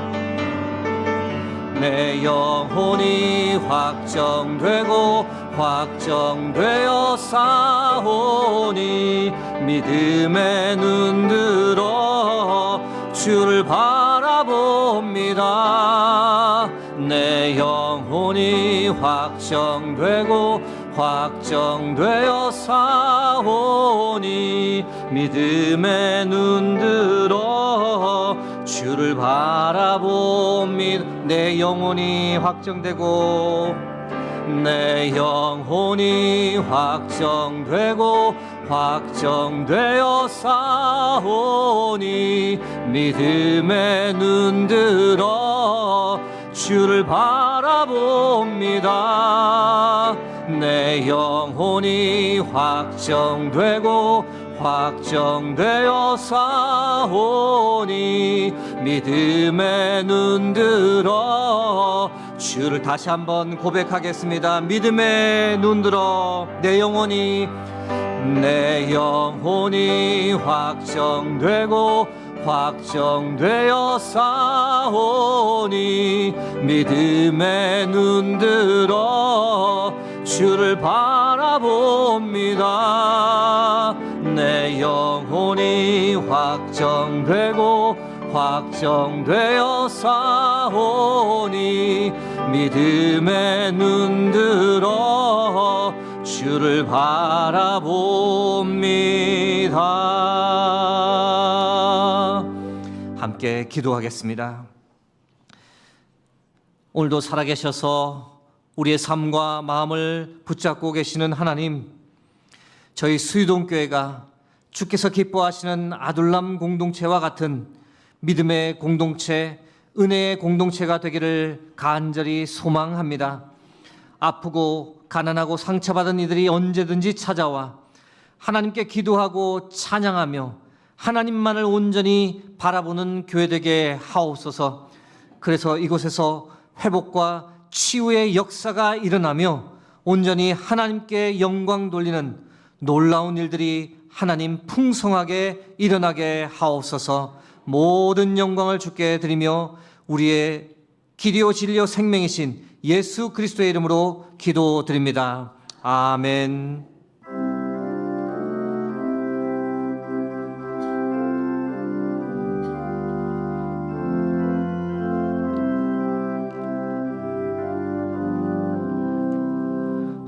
Speaker 3: 내 영혼이 확정되고 확정되어 싸우니 믿음의 눈 들어 주를 바라봅니다. 내 영혼이 확정되고 확정되어 싸우니 믿음의 눈 들어 주를 바라봅니다. 내 영혼이 확정되고 내 영혼이 확정되고 확정되어 싸우니 믿음의 눈 들어 주를 바라봅니다. 내 영혼이 확정되고 확정되어 싸우니 믿음의 눈 들어 주를 다시 한번 고백하겠습니다. 믿음의 눈 들어 내 영혼이 확정되고 확정되어 싸우니 믿음의 눈 들어 주를 바라봅니다. 내 영혼이 확정되고 확정되어 싸우니 믿음의 눈 들어 주를 바라봅니다. 함께 기도하겠습니다. 오늘도 살아계셔서 우리의 삶과 마음을 붙잡고 계시는 하나님, 저희 수유동교회가 주께서 기뻐하시는 아둘람 공동체와 같은 믿음의 공동체, 은혜의 공동체가 되기를 간절히 소망합니다. 아프고 가난하고 상처받은 이들이 언제든지 찾아와 하나님께 기도하고 찬양하며 하나님만을 온전히 바라보는 교회 되게 하옵소서. 그래서 이곳에서 회복과 치유의 역사가 일어나며 온전히 하나님께 영광 돌리는 놀라운 일들이 하나님 풍성하게 일어나게 하옵소서. 모든 영광을 주께 드리며 우리의 길이요 진리요 생명이신 예수 그리스도의 이름으로 기도드립니다. 아멘.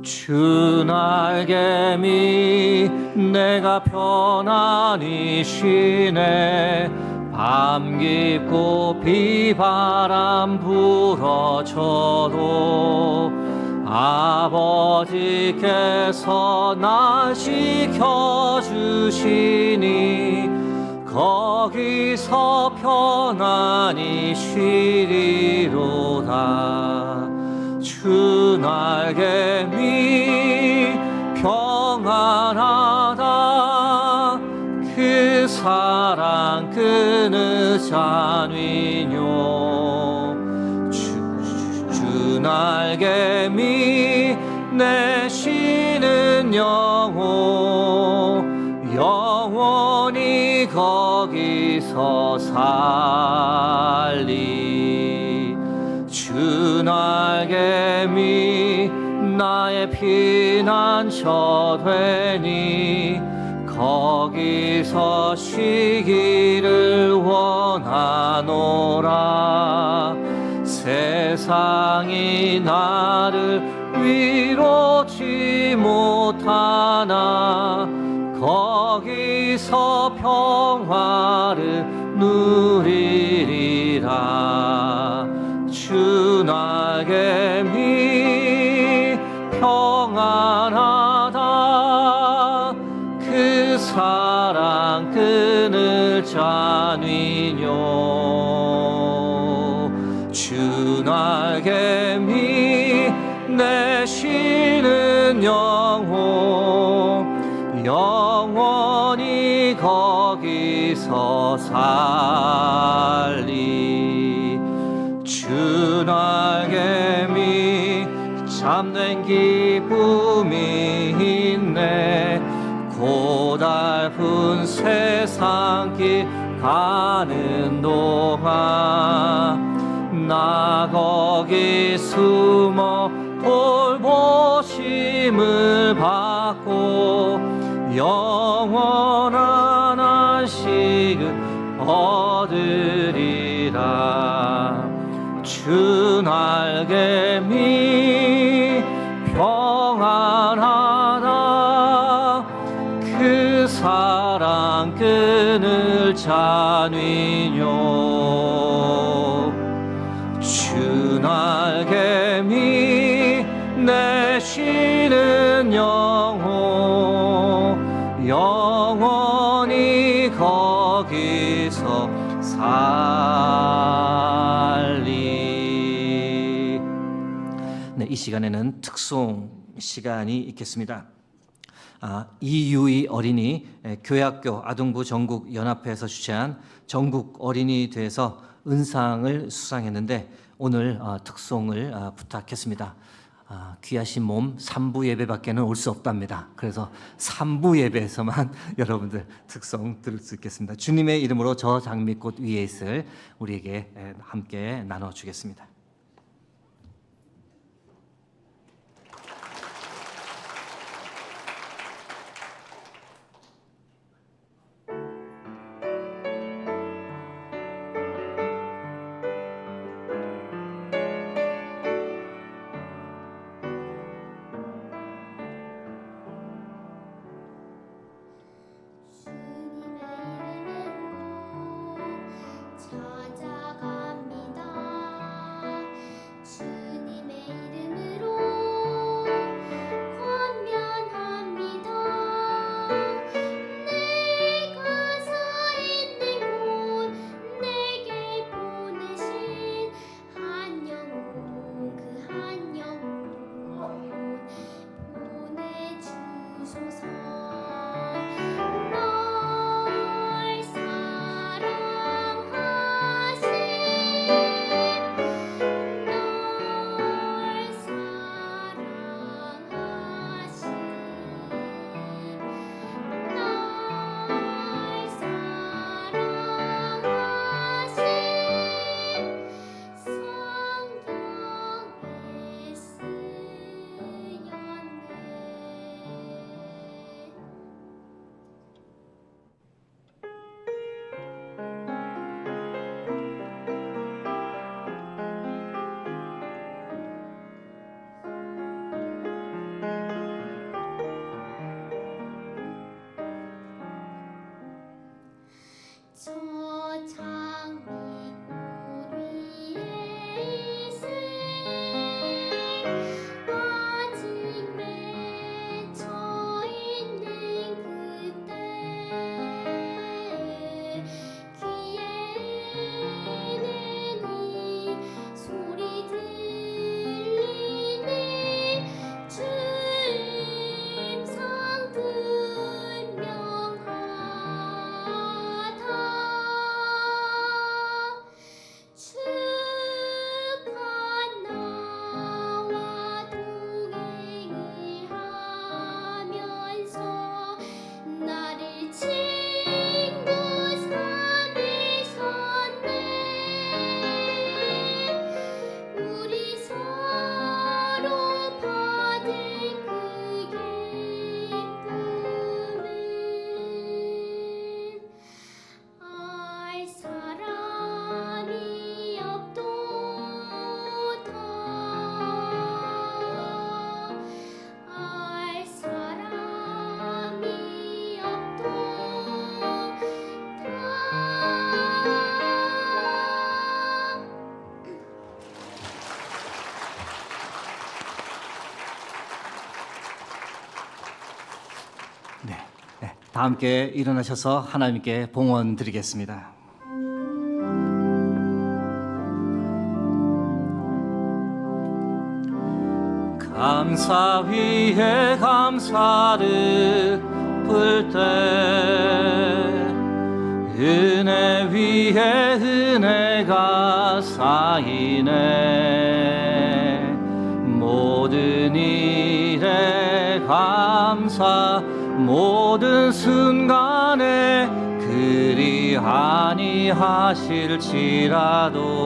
Speaker 3: 주 날개미 내가 편안히 쉬네. 밤 깊고 비바람 불어쳐도 아버지께서 날 지켜주시니 거기서 편안히 쉬리로다. 주 날개미 평안하다. 그 사랑 끊으지 않으뇨. 주 날개미 내 쉬는 영혼 영원히 거기서 살리. 주 날개미 나의 피난처 되니 거기서 쉬기를 원하노라. 세상이 나를 위로치 못하나 거기서 평화를 누리리라. 주 날개미 평안하다. 그 사랑 끊을지 않으뇨. 주 날개미 내 쉬는 영혼 영원히 거기서 살리. 주 날개미 참된 기쁨이 있네. 고달픈 세상길 가는 동안 나 거기 숨어 돌보심을 받고 영원한 안식을 얻으리라. 주 날개미 평안하다. 그 사랑 끊을지 않으뇨. 주 날개미 내 쉬는 영혼 영원히 거기서 살리. 네, 이 시간에는 특송 시간이 있겠습니다. 이유희 어린이 교회학교 아동부 전국 연합회에서 주최한 전국 어린이 대회에서 은상을 수상했는데 오늘 특송을 부탁했습니다. 귀하신 몸 3부 예배밖에는 올 수 없답니다. 그래서 3부 예배에서만 여러분들 특송 들을 수 있겠습니다. 주님의 이름으로 저 장미꽃 위에 있을 우리에게 함께 나눠주겠습니다.
Speaker 5: 찾아갑니다.
Speaker 3: 다 함께 일어나셔서 하나님께 봉헌 드리겠습니다. 감사 위에 감사를 풀 때 은혜 위에 은혜가 쌓이네. 모든 일에 감사, 모든 순간에 그리 아니하실지라도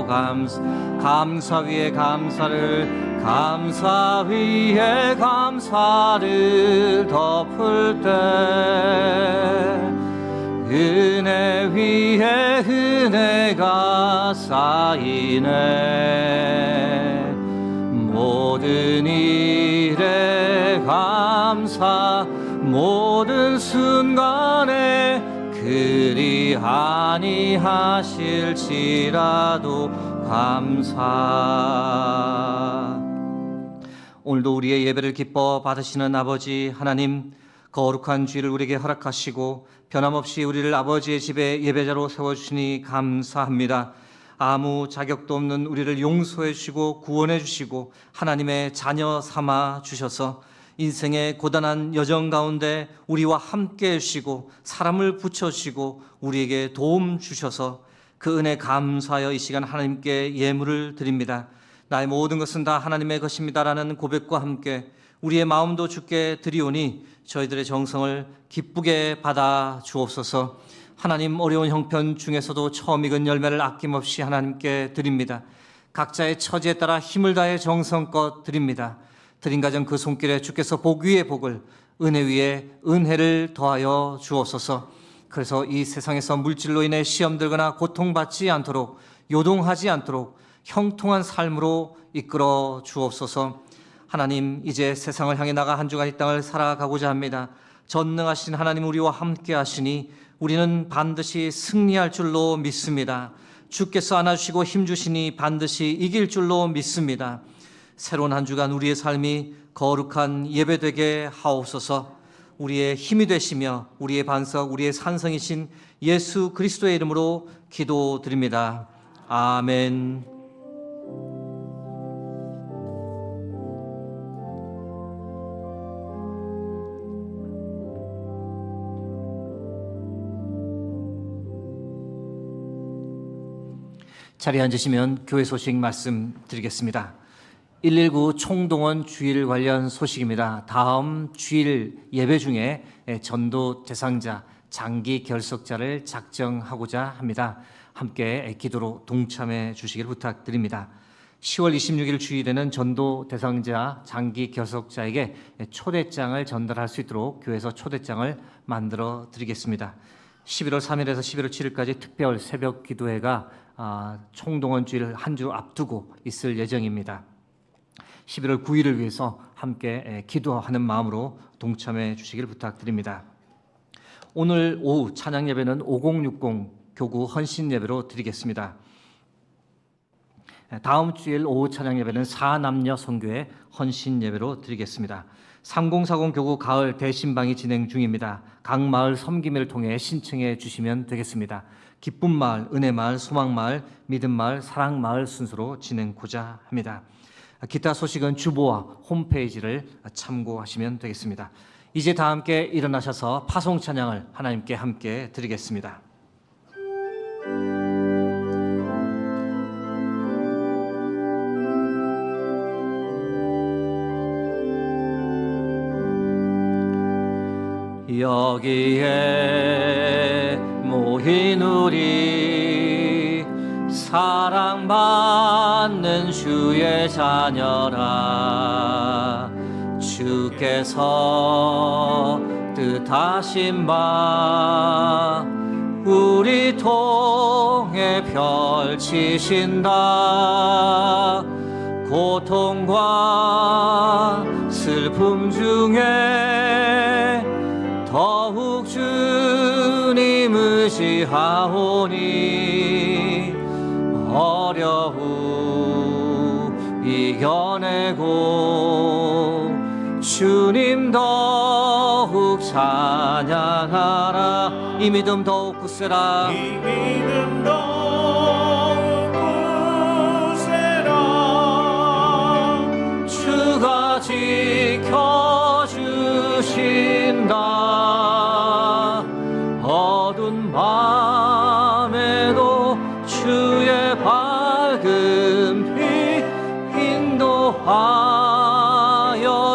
Speaker 3: 감사 위에 감사를, 감사 위에 감사를 덮을 때 은혜 위에 은혜가 쌓이네. 모든 일에 감사, 모든 순간에 그리 아니하실지라도 감사. 오늘도 우리의 예배를 기뻐 받으시는 아버지 하나님, 거룩한 주일을 우리에게 허락하시고 변함없이 우리를 아버지의 집에 예배자로 세워주시니 감사합니다. 아무 자격도 없는 우리를 용서해 주시고 구원해 주시고 하나님의 자녀 삼아 주셔서 인생의 고단한 여정 가운데 우리와 함께 해주시고 사람을 붙여주시고 우리에게 도움 주셔서 그 은혜 감사하여 이 시간 하나님께 예물을 드립니다. 나의 모든 것은 다 하나님의 것입니다라는 고백과 함께 우리의 마음도 주께 드리오니 저희들의 정성을 기쁘게 받아 주옵소서. 하나님, 어려운 형편 중에서도 처음 익은 열매를 아낌없이 하나님께 드립니다. 각자의 처지에 따라 힘을 다해 정성껏 드립니다. 드린 가정 그 손길에 주께서 복 위에 복을, 은혜 위에 은혜를 더하여 주옵소서. 그래서 이 세상에서 물질로 인해 시험 들거나 고통받지 않도록, 요동하지 않도록 형통한 삶으로 이끌어 주옵소서. 하나님, 이제 세상을 향해 나가 한 주간 이 땅을 살아가고자 합니다. 전능하신 하나님 우리와 함께 하시니 우리는 반드시 승리할 줄로 믿습니다. 주께서 안아주시고 힘주시니 반드시 이길 줄로 믿습니다. 새로운 한 주간 우리의 삶이 거룩한 예배되게 하옵소서. 우리의 힘이 되시며 우리의 반석, 우리의 산성이신 예수 그리스도의 이름으로 기도드립니다. 아멘. 자리에 앉으시면 교회 소식 말씀드리겠습니다. 119 총동원 주일 관련 소식입니다. 다음 주일 예배 중에 전도 대상자, 장기 결석자를 작정하고자 합니다. 함께 기도로 동참해 주시길 부탁드립니다. 10월 26일 주일에는 전도 대상자, 장기 결석자에게 초대장을 전달할 수 있도록 교회에서 초대장을 만들어 드리겠습니다. 11월 3일에서 11월 7일까지 특별 새벽 기도회가 총동원 주일 한 주 앞두고 있을 예정입니다. 11월 9일을 위해서 함께 기도하는 마음으로 동참해 주시길 부탁드립니다. 오늘 오후 찬양 예배는 5060 교구 헌신 예배로 드리겠습니다. 다음 주일 오후 찬양 예배는 사남녀 선교회 헌신 예배로 드리겠습니다. 3040 교구 가을 대신방이 진행 중입니다. 각 마을 섬김을 통해 신청해 주시면 되겠습니다. 기쁨 마을, 은혜 마을, 소망 마을, 믿음 마을, 사랑 마을 순서로 진행고자 합니다. 기타 소식은 주보와 홈페이지를 참고하시면 되겠습니다. 이제 다 함께 일어나셔서 파송 찬양을 하나님께 함께 드리겠습니다. 여기에 모인 우리 사랑받는 주의 자녀라. 주께서 뜻하신 바 우리 통해 펼치신다. 고통과 슬픔 중에 더욱 주님 의지하오니 어려움 이겨내고 주님 더욱 찬양하라. 이 믿음 더욱 굳세라.
Speaker 4: 이 믿음 더욱 굳세라.
Speaker 3: 주가 지켜주신다. 어두운 밤에도 주의 밝은 빛 인도하여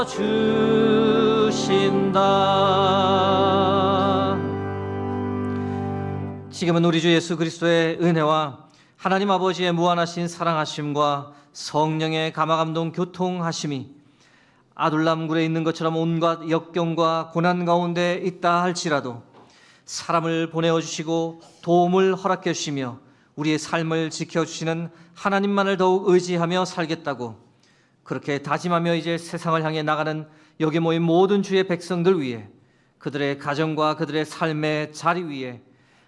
Speaker 3: 주신다. 지금은 우리 주 예수 그리스도의 은혜와 하나님 아버지의 무한하신 사랑하심과 성령의 감화감동 교통하심이 아둘람굴에 있는 것처럼 온갖 역경과 고난 가운데 있다 할지라도 사람을 보내어 주시고 도움을 허락해 주시며 우리의 삶을 지켜주시는 하나님만을 더욱 의지하며 살겠다고 그렇게 다짐하며 이제 세상을 향해 나가는 여기 모인 모든 주의 백성들 위해, 그들의 가정과 그들의 삶의 자리 위에,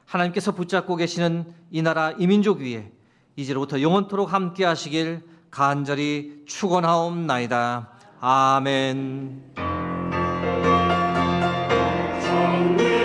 Speaker 3: 하나님께서 붙잡고 계시는 이 나라 이 민족 위에 이제로부터 영원토록 함께 하시길 간절히 축원하옵나이다. 아멘.
Speaker 5: 성령